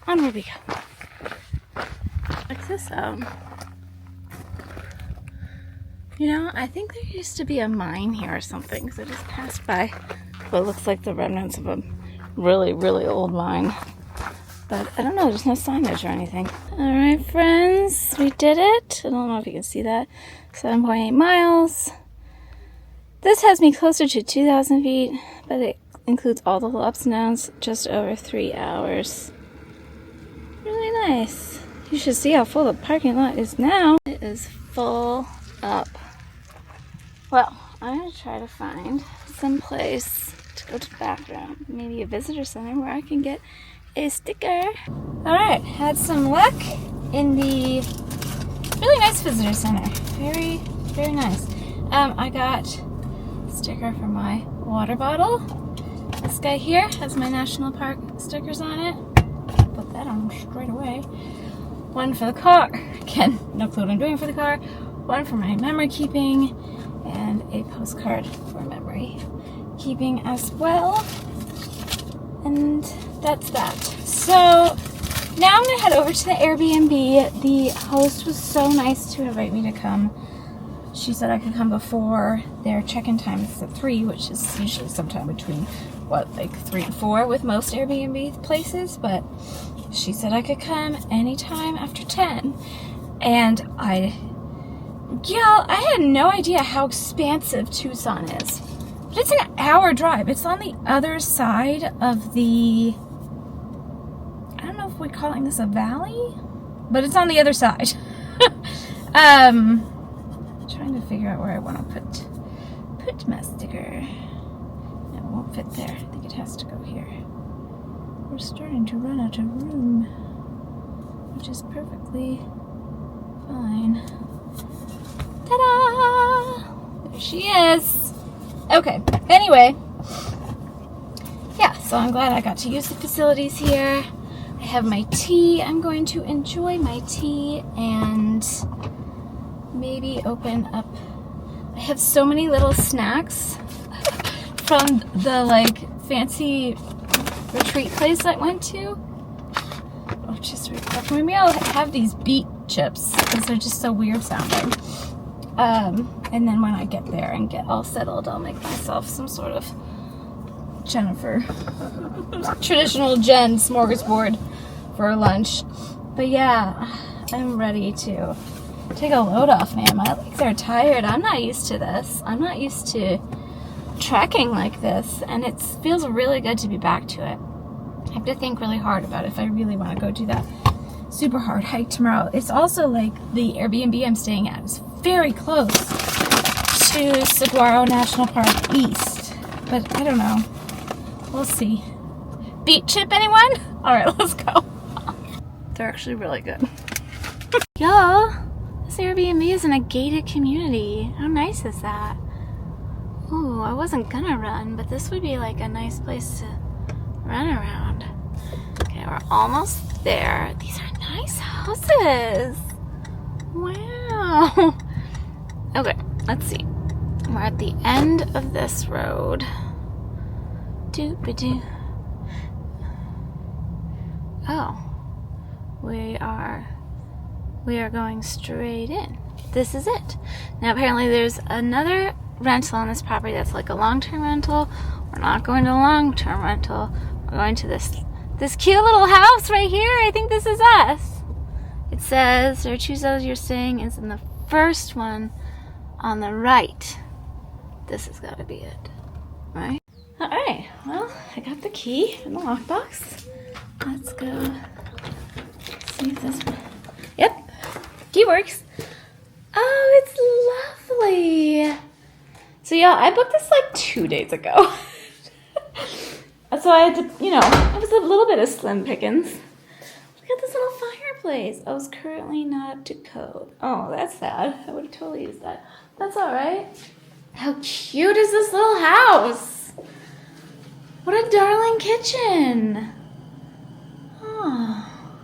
Onward we go. Check this out. I think there used to be a mine here or something, because I just passed by what looks like the remnants of a really, really old mine. But I don't know, there's no signage or anything. Alright, friends, we did it. I don't know if you can see that. 7.8 miles. This has me closer to 2,000 feet, but it includes all the little ups and downs, just over 3 hours. Really nice. You should see how full the parking lot is now. It is full up. Well, I'm going to try to find some place to go to the bathroom. Maybe a visitor center where I can get a sticker. Alright, had some luck in the really nice visitor center. Very, very nice. I got a sticker for my water bottle. This guy here has my national park stickers on it. Put that on straight away. One for the car. Again, no clue what I'm doing for the car. One for my memory keeping, and a postcard for memory keeping as well. And that's that. So now I'm gonna head over to the Airbnb. The host was so nice to invite me to come. She said I could come before their check-in time is at 3, which is usually sometime between 3 and 4 with most Airbnb places, but she said I could come anytime after 10. And I had no idea how expansive Tucson is. But it's an hour drive. It's on the other side of the, I don't know if we're calling this a valley, but it's on the other side. Trying to figure out where I want to put my sticker. It won't won't fit there. I think it has to go here. We're starting to run out of room, which is perfectly fine. Ta-da! There she is. Okay, anyway. Yeah, so I'm glad I got to use the facilities here. I have my tea. I'm going to enjoy my tea and maybe open up. I have so many little snacks from the like fancy retreat place I went to. Oh, just maybe I'll have these beet chips because they're just so weird sounding. And then when I get there and get all settled, I'll make myself some sort of Jennifer traditional Jen smorgasbord for lunch. But yeah, I'm ready to take a load off, man. My legs are tired. I'm not used to this. I'm not used to trekking like this, and it feels really good to be back to it. I have to think really hard about if I really want to go do that super hard hike tomorrow. It's also like the Airbnb I'm staying at is very close to Saguaro National Park East, but I don't know. We'll see. Beet chip, anyone? All right, let's go. They're actually really good. Y'all, this Airbnb is in a gated community. How nice is that? Ooh, I wasn't gonna run, but this would be like a nice place to run around. Okay, we're almost there. These are nice houses. Wow. Okay, let's see. We're at the end of this road. Doop-a-doo. Oh, we are going straight in. This is it. Now apparently there's another rental on this property that's like a long-term rental. We're not going to a long-term rental. We're going to this cute little house right here. I think this is us. It says there are two cells you're staying is in the first one on the right. This has got to be it, right? All right. Well, I got the key in the lockbox. Let's go see if this one. Yep, key works. Oh, it's lovely. So yeah, I booked this like 2 days ago. So I had to, it was a little bit of slim pickings. Look at this little fireplace. Oh, it's currently not up to code. Oh, that's sad. I would have totally used that. That's all right. How cute is this little house? What a darling kitchen. Oh,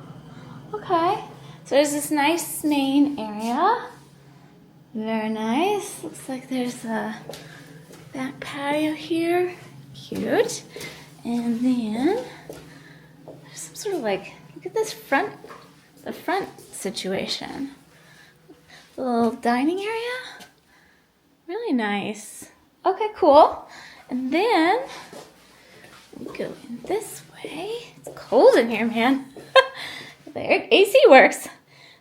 okay. So there's this nice main area. Very nice. Looks like there's a back patio here. Cute. And then there's some sort of like, look at this the front situation. The little dining area. Really nice. Okay, cool. And then we go in this way. It's cold in here, man. The AC works.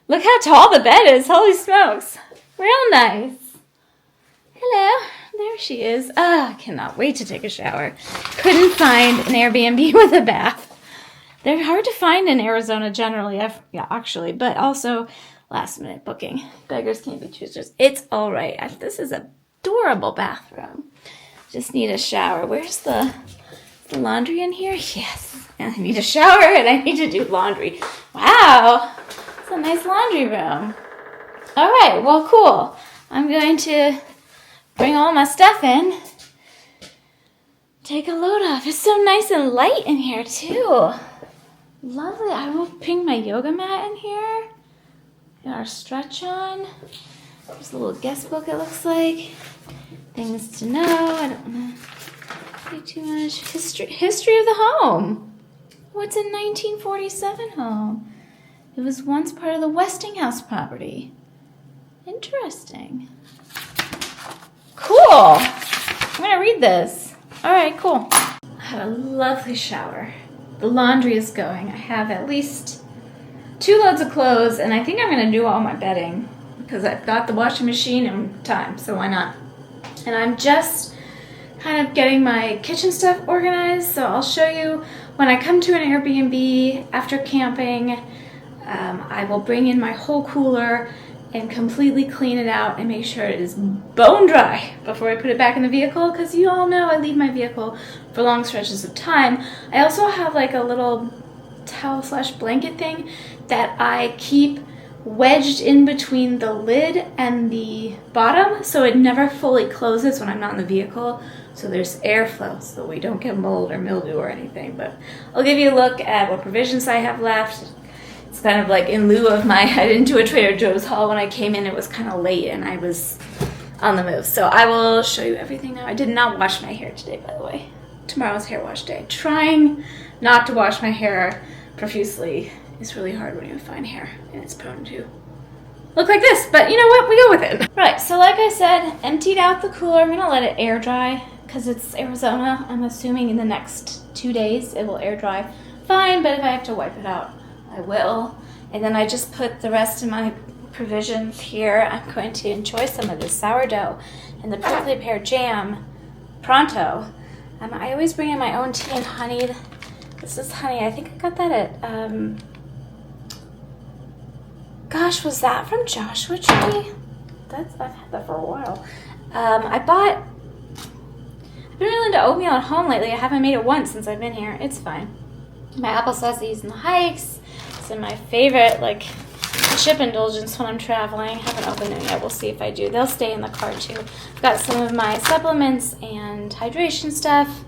Look how tall the bed is. Holy smokes. Real nice. Hello. There she is. I cannot wait to take a shower. Couldn't find an Airbnb with a bath. They're hard to find in Arizona generally. Actually, but also last minute booking. Beggars can't be choosers. It's all right. This is an adorable bathroom. Just need a shower. Where's the laundry in here? Yes. And I need a shower and I need to do laundry. Wow. It's a nice laundry room. All right. Well, cool. I'm going to bring all my stuff in. Take a load off. It's so nice and light in here too. Lovely. I will bring my yoga mat in here. Get our stretch on. There's a little guest book, it looks like. Things to know. I don't want to do too much. History of the home. What's a 1947 home? It was once part of the Westinghouse property. Interesting. Cool. I'm going to read this. All right, cool. I had a lovely shower. The laundry is going. I have at least 2 loads of clothes, and I think I'm going to do all my bedding because I've got the washing machine in time, so why not? And I'm just kind of getting my kitchen stuff organized, so I'll show you when I come to an Airbnb after camping. I will bring in my whole cooler and completely clean it out and make sure it is bone dry before I put it back in the vehicle, because you all know I leave my vehicle for long stretches of time. I also have like a little towel / blanket thing that I keep wedged in between the lid and the bottom so it never fully closes when I'm not in the vehicle, so there's airflow so we don't get mold or mildew or anything. But I'll give you a look at what provisions I have left. It's kind of like in lieu of I didn't do a Trader Joe's haul when I came in. It was kind of late and I was on the move. So I will show you everything now. I did not wash my hair today, by the way. Tomorrow's hair wash day. Trying not to wash my hair profusely is really hard when you have fine hair and it's prone to look like this. But you know what? We go with it. Right, so like I said, emptied out the cooler. I'm going to let it air dry because it's Arizona. I'm assuming in the next 2 days it will air dry fine, but if I have to wipe it out, I will. And then I just put the rest of my provisions here. I'm going to enjoy some of this sourdough and the prickly pear jam pronto. I always bring in my own tea and honey. This is honey. I think I got that at, gosh, was that from Joshua Tree? I've had that for a while. I've been really into oatmeal at home lately. I haven't made it once since I've been here. It's fine. My applesauce I use in the hikes. It's my favorite, like, chip indulgence when I'm traveling. I haven't opened it yet. We'll see if I do. They'll stay in the car too. I've got some of my supplements and hydration stuff.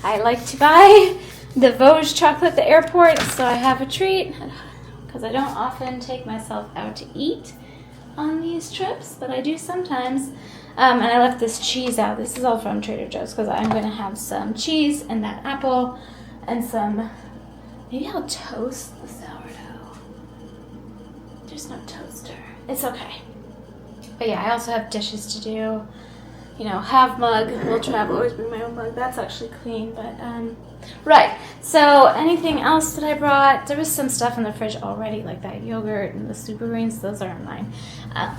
I like to buy the Vosges chocolate at the airport, so I have a treat because I don't often take myself out to eat on these trips, but I do sometimes. And I left this cheese out. This is all from Trader Joe's because I'm going to have some cheese and that apple and some. Maybe I'll toast the sourdough. There's no toaster. It's okay. But yeah, I also have dishes to do. You know, have mug. We'll travel. Always bring my own mug. That's actually clean. But, right. So anything else that I brought? There was some stuff in the fridge already, like that yogurt and the super greens. Those aren't mine.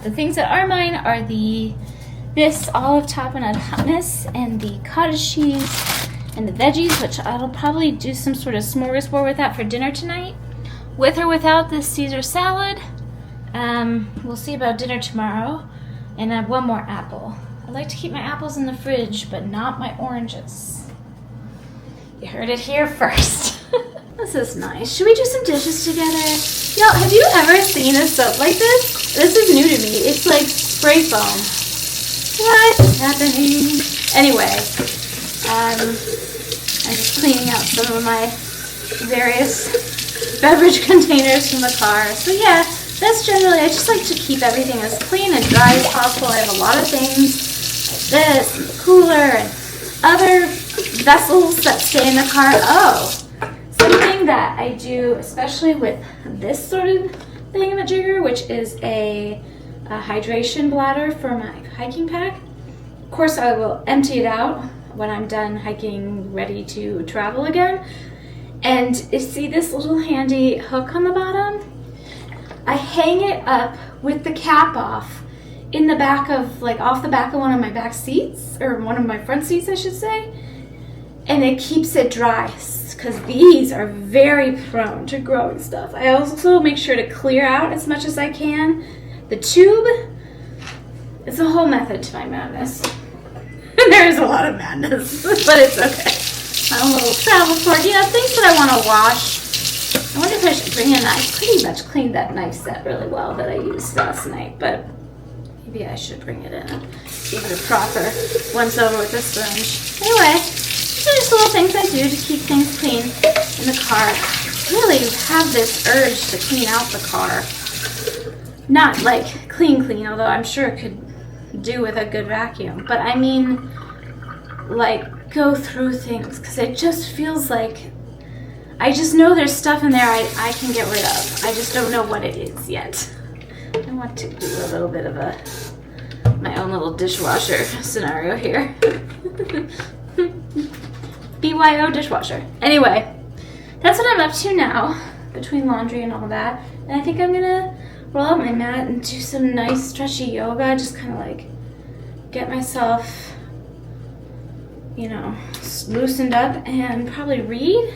The things that are mine are this olive tapenade hummus and the cottage cheese and the veggies, which I'll probably do some sort of smorgasbord with that for dinner tonight. With or without this Caesar salad. We'll see about dinner tomorrow. And I have one more apple. I like to keep my apples in the fridge, but not my oranges. You heard it here first. This is nice. Should we do some dishes together? Y'all, have you ever seen a soap like this? This is new to me. It's like spray foam. What's happening? Anyway, I'm just cleaning out some of my various beverage containers from the car. So yeah, that's generally, I just like to keep everything as clean and dry as possible. I have a lot of things like this, and the cooler, and other vessels that stay in the car. Oh, something that I do, especially with this sort of thingamajigger, which is a hydration bladder for my hiking pack. Of course, I will empty it out when I'm done hiking, ready to travel again. And you see this little handy hook on the bottom? I hang it up with the cap off in the back of, like off the back of one of my back seats, or one of my front seats, I should say. And it keeps it dry, because these are very prone to growing stuff. I also make sure to clear out as much as I can. The tube is a whole method to my madness. There is a lot of madness, but it's okay. My own little travel fork. You know, things that I want to wash. I wonder if I should bring in, I pretty much cleaned that knife set really well that I used last night, but maybe I should bring it in and give it a proper once over with a sponge. Anyway, these are just little things I do to keep things clean in the car. I really have this urge to clean out the car. Not like clean, although I'm sure it could do with a good vacuum, but I mean like go through things, because it just feels like I just know there's stuff in there I can get rid of. I just don't know what it is yet. I want to do a little bit of my own little dishwasher scenario here. BYO dishwasher. Anyway, that's what I'm up to now, between laundry and all that. And I think I'm gonna roll out my mat and do some nice stretchy yoga, just kind of like get myself, you know, loosened up, and probably read.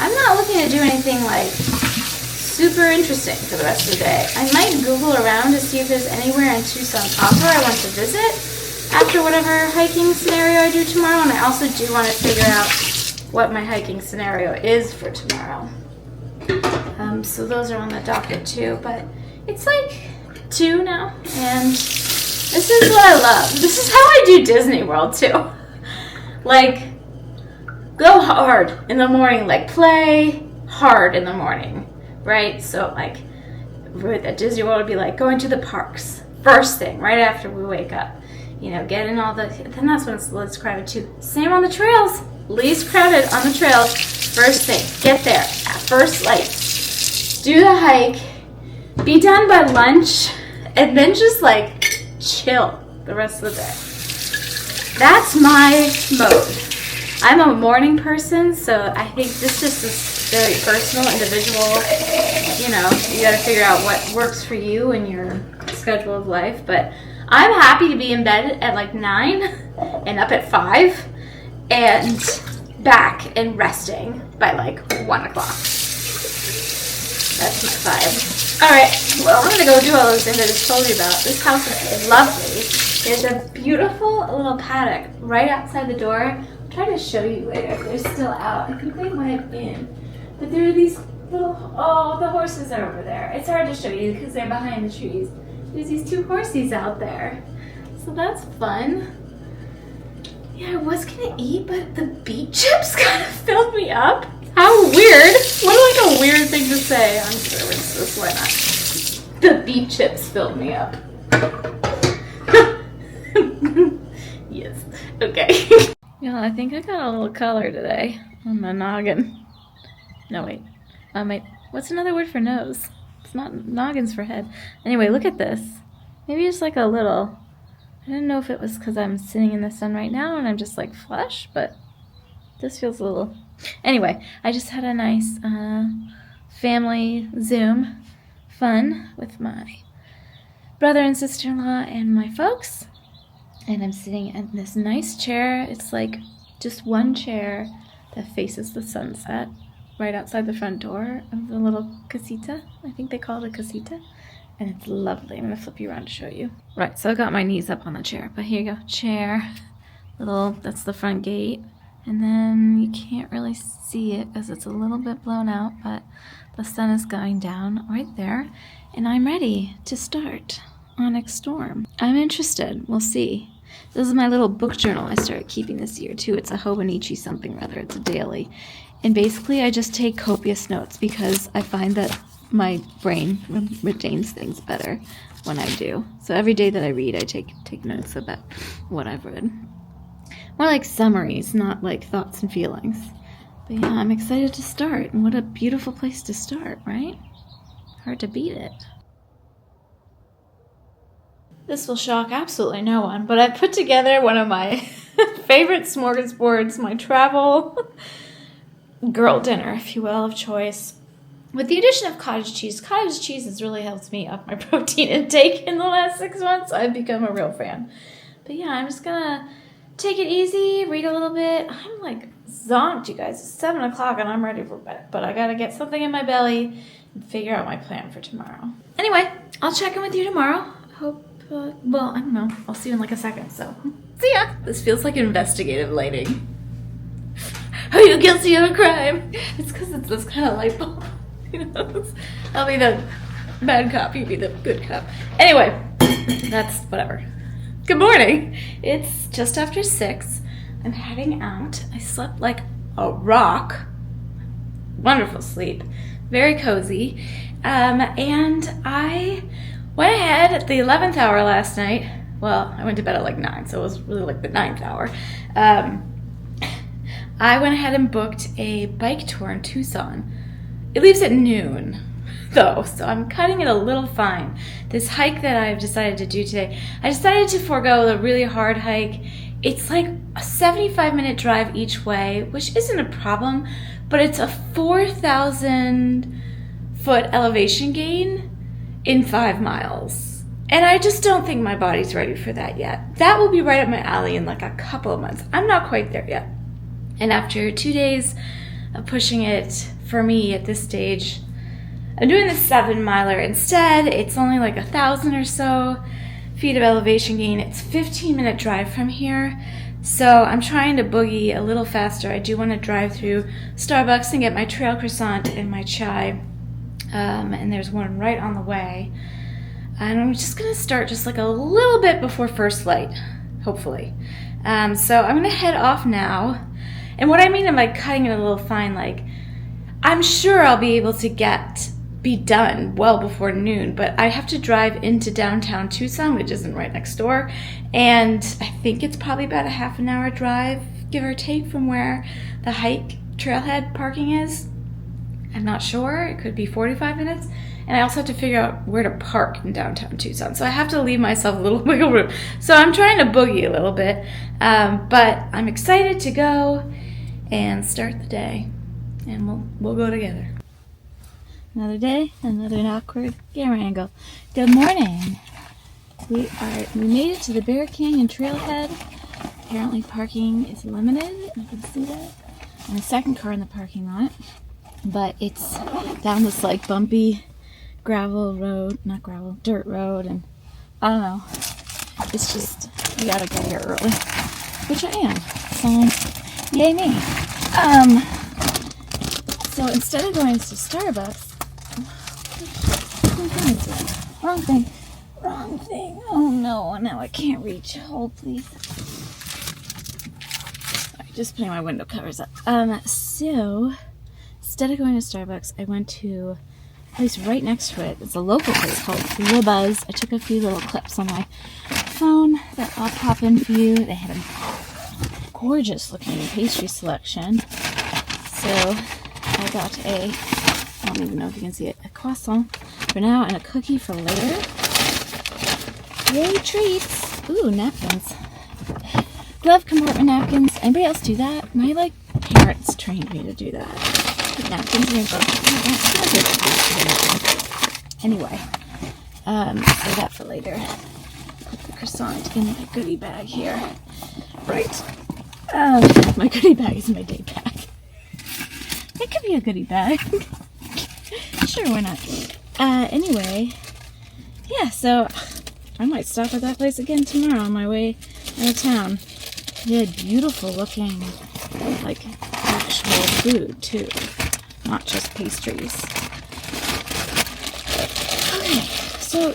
I'm not looking to do anything like super interesting for the rest of the day. I might Google around to see see if there's anywhere in Tucson proper I want to visit after whatever hiking scenario I do tomorrow. And I also do want to figure out what my hiking scenario is for tomorrow. So those are on the docket too. But it's like 2 now, and this is what I love. This is how I do Disney World too. Like, go hard in the morning, like play hard in the morning, right? So like at Disney World would be like going to the parks first thing right after we wake up, you know, get in all the, then that's when it's least crowded too. Same on the trails, least crowded on the trails, first thing, get there at first light, do the hike, be done by lunch, and then just like chill the rest of the day. That's my mode. I'm a morning person, so I think this just is very personal, individual. You know, you got to figure out what works for you and your schedule of life. But I'm happy to be in bed at like 9 and up at 5 and back and resting by like 1 o'clock. That's my vibe. All right, well, I'm going to go do all those things I just told you about. This house is lovely. There's a beautiful little paddock right outside the door. I'll try to show you later if they're still out. I think they might have been. But there are these little, oh, the horses are over there. It's hard to show you because they're behind the trees. There's these 2 horsies out there. So that's fun. Yeah, I was going to eat, but the beet chips kind of filled me up. How weird. What like a weird thing to say. I'm sure it's just why not. The beet chips filled me up. Yes. Okay. Yeah, I think I got a little color today on my noggin. No, wait. What's another word for nose? It's not noggins for head. Anyway, look at this. Maybe just like a little. I didn't know if it was because I'm sitting in the sun right now and I'm just like flush, but this feels a little. Anyway, I just had a nice family Zoom fun with my brother and sister-in-law and my folks. And I'm sitting in this nice chair. It's like just one chair that faces the sunset right outside the front door of the little casita. I think they call it a casita. And it's lovely. I'm going to flip you around to show you. Right, so I got my knees up on the chair. But here you go, chair. That's the front gate. And then you can't really see it because it's a little bit blown out, but the sun is going down right there. And I'm ready to start Onyx Storm. I'm interested. We'll see. This is my little book journal I started keeping this year too. It's a Hobonichi something rather. It's a daily. And basically I just take copious notes because I find that my brain retains things better when I do. So every day that I read, I take notes about what I've read. More like summaries, not like thoughts and feelings. But yeah, I'm excited to start. And what a beautiful place to start, right? Hard to beat it. This will shock absolutely no one, but I put together one of my favorite smorgasbords, my travel girl dinner, if you will, of choice. With the addition of cottage cheese has really helped me up my protein intake in the last 6 months. I've become a real fan. But yeah, I'm just gonna take it easy, read a little bit. I'm like zonked, you guys. It's 7 o'clock and I'm ready for bed. But I gotta get something in my belly and figure out my plan for tomorrow. Anyway, I'll check in with you tomorrow. Hope, well, I don't know. I'll see you in like a second, so see ya. This feels like investigative lighting. Are you guilty of a crime? It's because it's this kind of light bulb. You know, I'll be the bad cop, you be the good cop. Anyway, that's whatever. Good morning. It's just after 6. I'm heading out. I slept like a rock. Wonderful sleep. Very cozy. And I went ahead at the 11th hour last night. Well, I went to bed at like 9, so it was really like the 9th hour. I went ahead and booked a bike tour in Tucson. It leaves at noon, though, so I'm cutting it a little fine. This hike that I've decided to do today, I decided to forego the really hard hike. It's like a 75-minute drive each way, which isn't a problem, but it's a 4,000-foot elevation gain in 5 miles. And I just don't think my body's ready for that yet. That will be right up my alley in like a couple of months. I'm not quite there yet. And after 2 days of pushing it, for me at this stage, I'm doing the 7-miler instead. It's only like 1,000 or so feet of elevation gain. It's a 15-minute drive from here. So I'm trying to boogie a little faster. I do want to drive through Starbucks and get my trail croissant and my chai. And there's one right on the way. And I'm just going to start just like a little bit before first light, hopefully. So I'm going to head off now. And what I mean by cutting it a little fine, like, I'm sure I'll be able to be done well before noon, but I have to drive into downtown Tucson, which isn't right next door, and I think it's probably about a half an hour drive, give or take, from where the hike trailhead parking is. I'm not sure. It could be 45 minutes. And I also have to figure out where to park in downtown Tucson. So I have to leave myself a little wiggle room. So I'm trying to boogie a little bit. But I'm excited to go and start the day. And we'll go together. Another day, another awkward camera angle. Good morning. We made it to the Bear Canyon trailhead. Apparently parking is limited. You can see that. And a second car in the parking lot. But it's down this like bumpy gravel road, not gravel, dirt road, and I don't know. It's just, you gotta get here early, which I am. So, yay me. So instead of going to Starbucks, wrong thing. Oh no, now I can't reach. Hold, please. Sorry, just putting my window covers up. So instead of going to Starbucks, I went to a place right next to it. It's a local place called Le Buzz. I took a few little clips on my phone that I'll pop in for you. They had a gorgeous looking pastry selection. So I got I don't even know if you can see it, a croissant for now and a cookie for later. Yay, treats! Ooh, napkins. Glove compartment napkins. Anybody else do that? My parents trained me to do that. Napkins in your glove. Anyway, so that for later. Put the croissant in my goodie bag here. Right. My goodie bag is my day bag. It could be a goodie bag. Sure, why not? Anyway, yeah, so I might stop at that place again tomorrow on my way out of town. They had beautiful looking, actual food, too. Not just pastries. Okay, so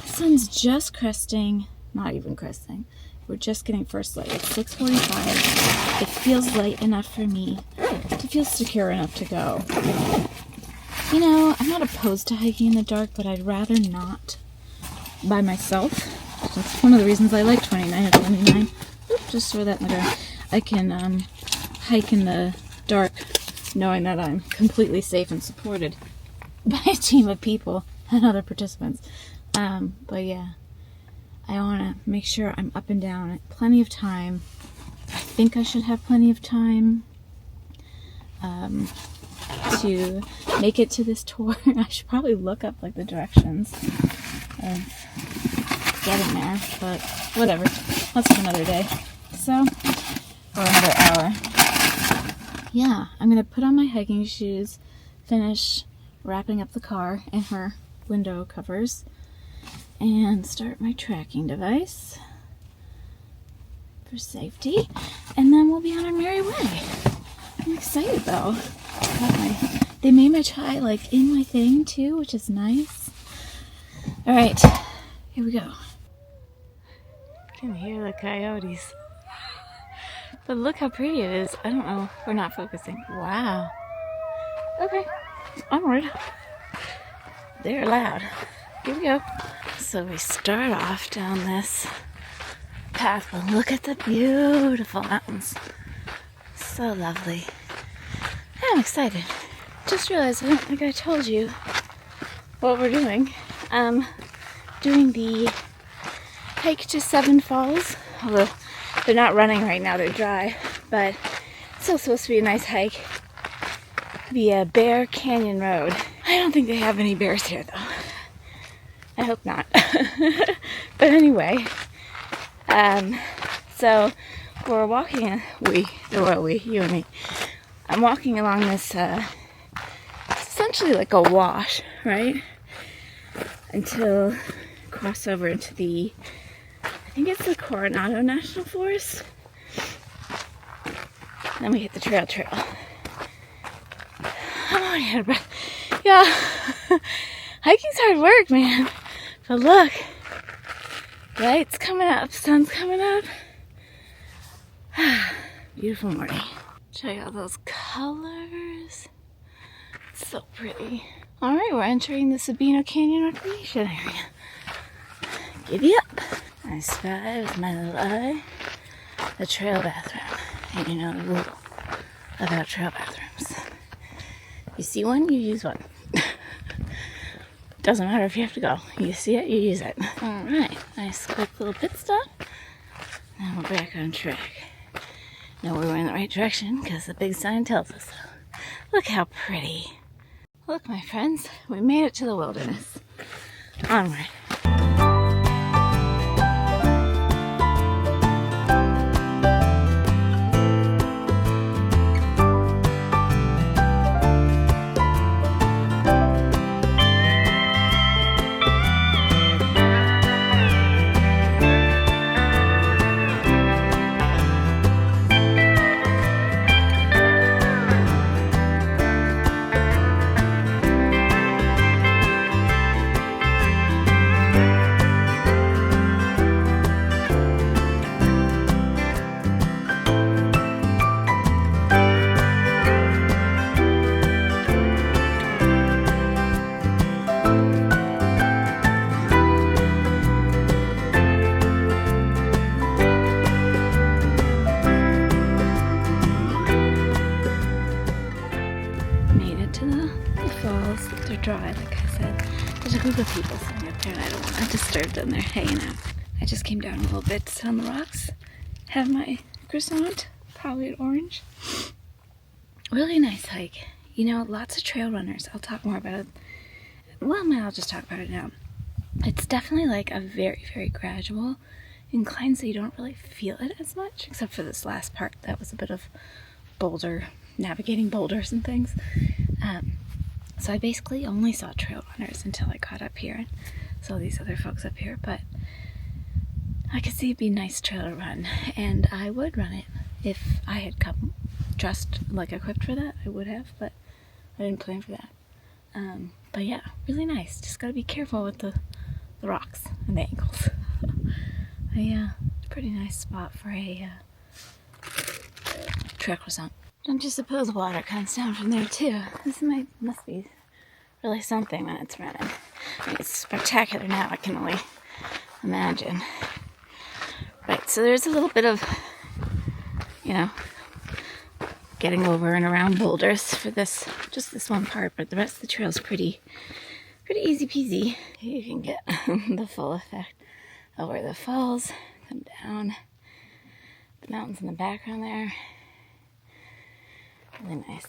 sun's just cresting, not even cresting. We're just getting first light. It's 6:45. It feels light enough for me to feel secure enough to go. You know, I'm not opposed to hiking in the dark, but I'd rather not by myself. That's one of the reasons I like 29 and 29. Oops, just throw that in the ground. I can hike in the dark knowing that I'm completely safe and supported by a team of people and other participants. But yeah, I want to make sure I'm up and down at plenty of time. I think I should have plenty of time to make it to this tour. I should probably look up the directions of getting there, but whatever. That's for another day. So, or another hour. Yeah, I'm going to put on my hiking shoes, finish wrapping up the car in her window covers, and start my tracking device for safety, and then we'll be on our merry way. I'm excited though. They made my chai in my thing too, which is nice. Alright, here we go. You can hear the coyotes. But look how pretty it is. I don't know. We're not focusing. Wow. Okay. Onward. They're loud. Here we go. So we start off down this path, but look at the beautiful mountains. So lovely. I'm excited. Just realized I don't think I told you what we're doing. Doing the hike to Seven Falls. Although they're not running right now, they're dry. But it's still supposed to be a nice hike. The Bear Canyon Road. I don't think they have any bears here though. I hope not. But anyway, so we're walking, you and me. I'm walking along this, essentially like a wash, right? Until cross over into the, I think it's the Coronado National Forest. Then we hit the trail. I'm already out of breath. Yeah, hiking's hard work, man. But look, light's coming up, sun's coming up. Beautiful morning. Check out those colors. It's so pretty. All right, we're entering the Sabino Canyon Recreation Area. Giddy up. I spy with my little eye the trail bathroom. And you know the rule about trail bathrooms. You see one, you use one. Doesn't matter if you have to go. You see it, you use it. All right, nice quick little pit stop. Now we're back on track. Know we're in the right direction because the big sign tells us so. Look how pretty. Look, my friends, we made it to the wilderness. Onward. Dry, like I said. There's a group of people sitting up there and I don't want to disturb them. They're hanging out. I just came down a little bit to sit on the rocks, have my croissant, probably an orange. Really nice hike. You know, lots of trail runners. I'll talk more about it. Well, no, I'll just talk about it now. It's definitely like a very, very gradual incline, so you don't really feel it as much, except for this last part that was a bit of boulder, navigating boulders and things. So I basically only saw trail runners until I got up here and saw these other folks up here, but I could see it'd be a nice trail to run, and I would run it if I had come dressed like equipped for that. I would have, but I didn't plan for that. But yeah, really nice. Just gotta be careful with the rocks and the ankles. Yeah, pretty nice spot for a trail croissant. Don't you suppose water comes down from there too? This must be really something when it's running. I mean, it's spectacular now, I can only imagine. Right, so there's a little bit of, you know, getting over and around boulders for this, just this one part, but the rest of the trail's pretty easy peasy. You can get the full effect of where the falls come down, the mountains in the background there. Really nice.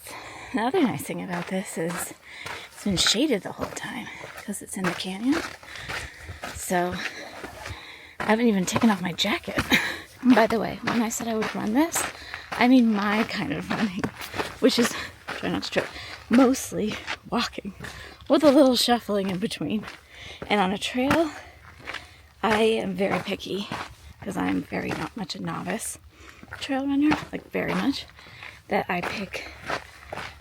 The other nice thing about this is it's been shaded the whole time because it's in the canyon. So I haven't even taken off my jacket. By the way, when I said I would run this, I mean my kind of running, which is, try not to trip, mostly walking with a little shuffling in between. And on a trail, I am very picky because I'm very not much a novice trail runner, like very much. That I pick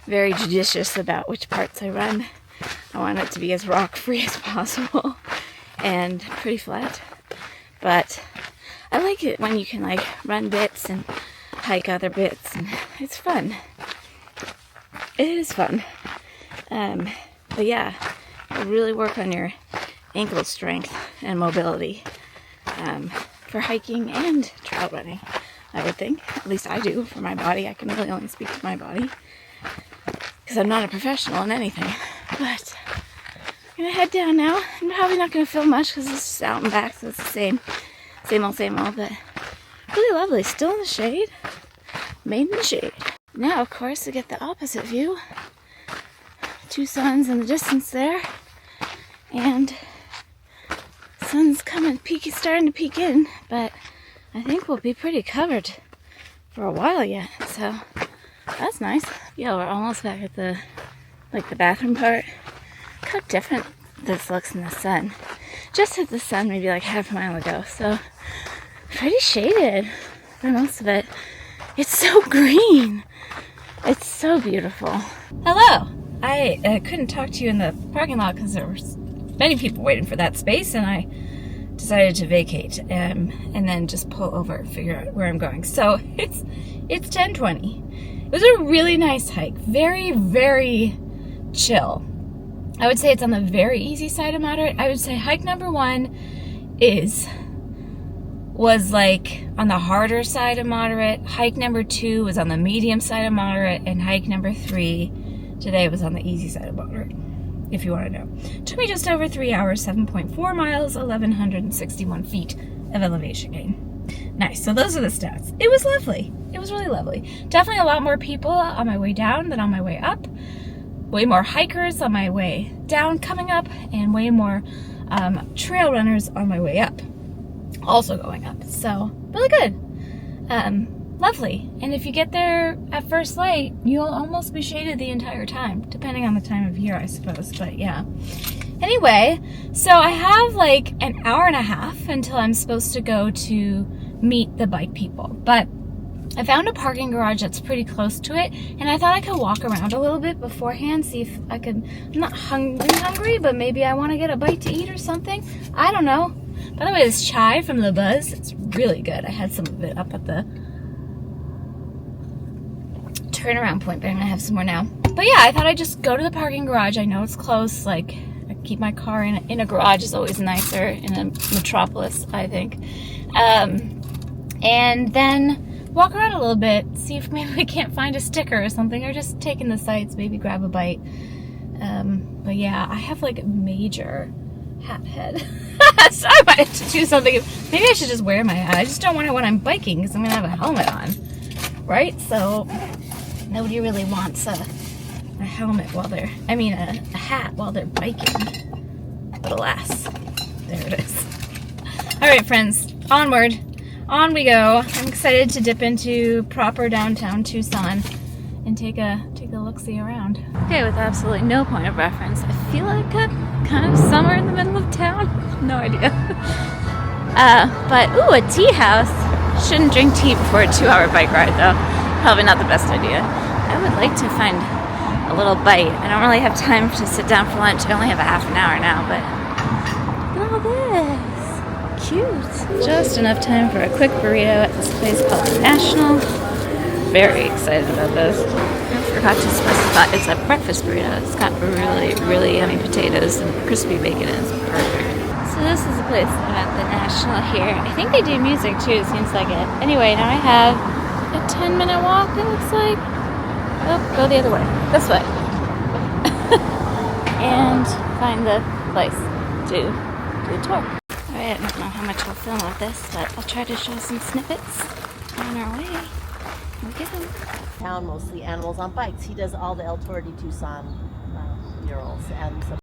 very judicious about which parts I run. I want it to be as rock free as possible and pretty flat. But I like it when you can like run bits and hike other bits, and it's fun. It is fun. But yeah, really work on your ankle strength and mobility for hiking and trail running. I would think. At least I do for my body. I can really only speak to my body because I'm not a professional in anything. But I'm going to head down now. I'm probably not going to film much because it's just out and back, so it's the same old, but really lovely. Still in the shade. Made in the shade. Now, of course, to get the opposite view. Tucson's in the distance there. And sun's starting to peek in, but I think we'll be pretty covered for a while yet, so that's nice. Yeah, we're almost back at the like the bathroom part. Look how different this looks in the sun. Just hit the sun maybe like half a mile ago, so pretty shaded for most of it. It's so green. It's so beautiful. Hello. I couldn't talk to you in the parking lot because there were many people waiting for that space, and I decided to vacate and then just pull over and figure out where I'm going. So it's 10:20. It was a really nice hike. Very, very chill. I would say it's on the very easy side of moderate. I would say hike number 1 was like on the harder side of moderate. Hike number 2 was on the medium side of moderate, and hike number 3 today was on the easy side of moderate, if you want to know. It took me just over 3 hours, 7.4 miles, 1,161 feet of elevation gain. Nice. So those are the stats. It was lovely. It was really lovely. Definitely a lot more people on my way down than on my way up. Way more hikers on my way down coming up, and way more trail runners on my way up, also going up. So really good. Lovely. And if you get there at first light, you'll almost be shaded the entire time, depending on the time of year, I suppose. But yeah. Anyway, so I have like an hour and a half until I'm supposed to go to meet the bike people. But I found a parking garage that's pretty close to it, and I thought I could walk around a little bit beforehand, see if I could. I'm not hungry, but maybe I want to get a bite to eat or something. I don't know. By the way, this chai from the Buzz, it's really good. I had some of it up at the turnaround point, but I'm gonna have some more now. But yeah, I thought I'd just go to the parking garage. I know it's close. Like, I keep my car in a garage is always nicer in a metropolis, I think. And then walk around a little bit, see if maybe we can't find a sticker or something, or just take in the sights, maybe grab a bite. But yeah, I have like a major hat head. So I might have to do something. Maybe I should just wear my hat. I just don't want it when I'm biking because I'm gonna have a helmet on, right? So nobody really wants a helmet while they're, a hat while they're biking. But alas, there it is. All right, friends, onward. On we go. I'm excited to dip into proper downtown Tucson and take a look-see around. Okay, with absolutely no point of reference, I feel like I'm kind of somewhere in the middle of town. No idea. But, ooh, a tea house. Shouldn't drink tea before a 2-hour bike ride, though. Probably not the best idea. I would like to find a little bite. I don't really have time to sit down for lunch. I only have a half an hour now, but look at all this. Cute. Just enough time for a quick burrito at this place called the National. Very excited about this. I forgot to specify it's a breakfast burrito. It's got really, really yummy potatoes and crispy bacon, and it's perfect. So this is the place at the National here. I think they do music too, it seems like it. Anyway, now I have a 10-minute walk, it looks like. Oh, go the other way. This way. And find the place to do a tour. Alright, I don't know how much I'll film of this, but I'll try to show some snippets on our way. Town, mostly animals on bikes. He does all the El Toro de Tucson murals and some.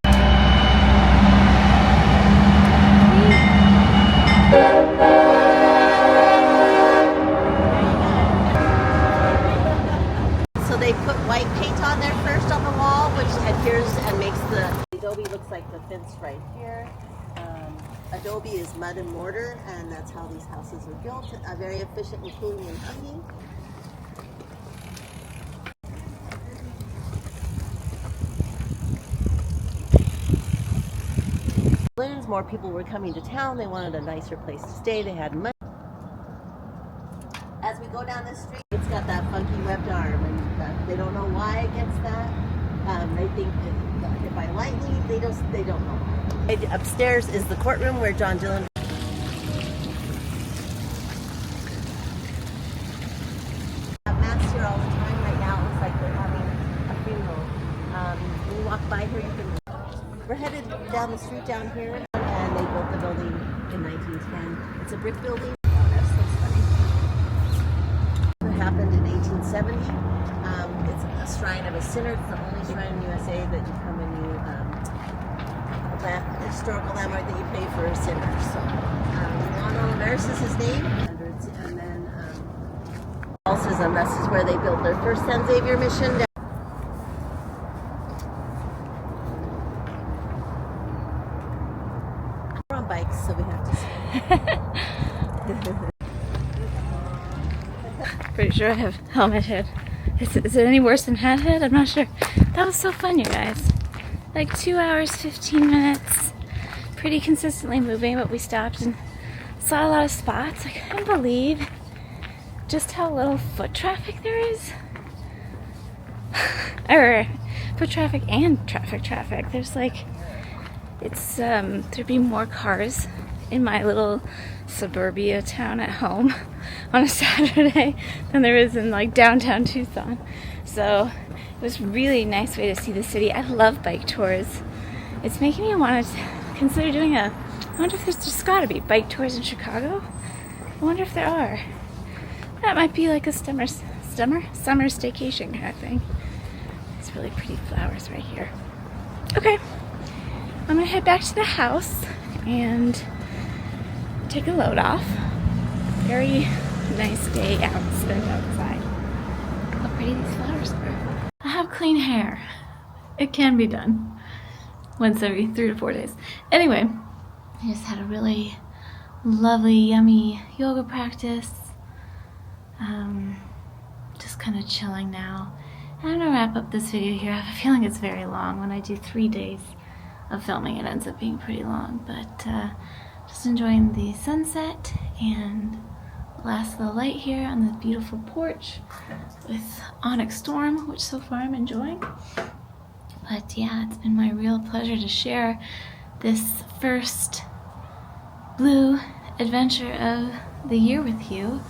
So they put white paint on there first on the wall, which adheres and makes the adobe looks like the fence right here. Adobe is mud and mortar, and that's how these houses are built. Very efficient in cooling and heating. More people were coming to town. They wanted a nicer place to stay. They had money. As we go down this street, it's got that funky webbed arm, and they don't know why it gets that. They think it got hit by lightning. They don't know why. Upstairs is the courtroom where John Dillon. Mass here all the time right now. It looks like they're having a funeral. When you walk by here, you can. We're headed down the street down here. And they built the building in 1910. It's a brick building. Oh, that's so funny. It happened in 1870. It's a shrine of a sinner. It's the only shrine in the USA that you come and you, historical landmark that you pay for a sinner. So, Juan Oliveris is his name. And then, this is where they built their first San Xavier mission. Pretty sure I have helmet head. Is it any worse than hat head? I'm not sure. That was so fun, you guys. Like 2 hours, 15 minutes. Pretty consistently moving, but we stopped and saw a lot of spots. I couldn't believe just how little foot traffic there is. Or foot traffic and traffic. There's like, it's, there'd be more cars in my little suburbia town at home on a Saturday than there is in like downtown Tucson. So it was really nice way to see the city. I love bike tours. It's making me want to consider doing I wonder if there's just gotta be bike tours in Chicago. I wonder if there are. That might be like a summer staycation kind of thing. It's really pretty flowers right here. Okay, I'm gonna head back to the house and take a load off. Very nice day spent outside. Look how pretty these flowers are. I have clean hair. It can be done once every 3 to 4 days. Anyway, I just had a really lovely, yummy yoga practice. Just kind of chilling now. And I'm gonna wrap up this video here. I have a feeling it's very long. When I do 3 days of filming, it ends up being pretty long, but just enjoying the sunset and the last of the light here on this beautiful porch with Onyx Storm, which so far I'm enjoying. But yeah, it's been my real pleasure to share this first blue adventure of the year with you,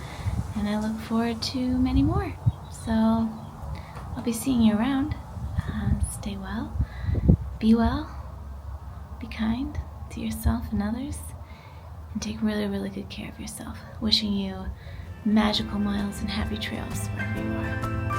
and I look forward to many more. So I'll be seeing you around. Stay well, be kind to yourself and others, and take really, really good care of yourself. Wishing you magical miles and happy trails wherever you are.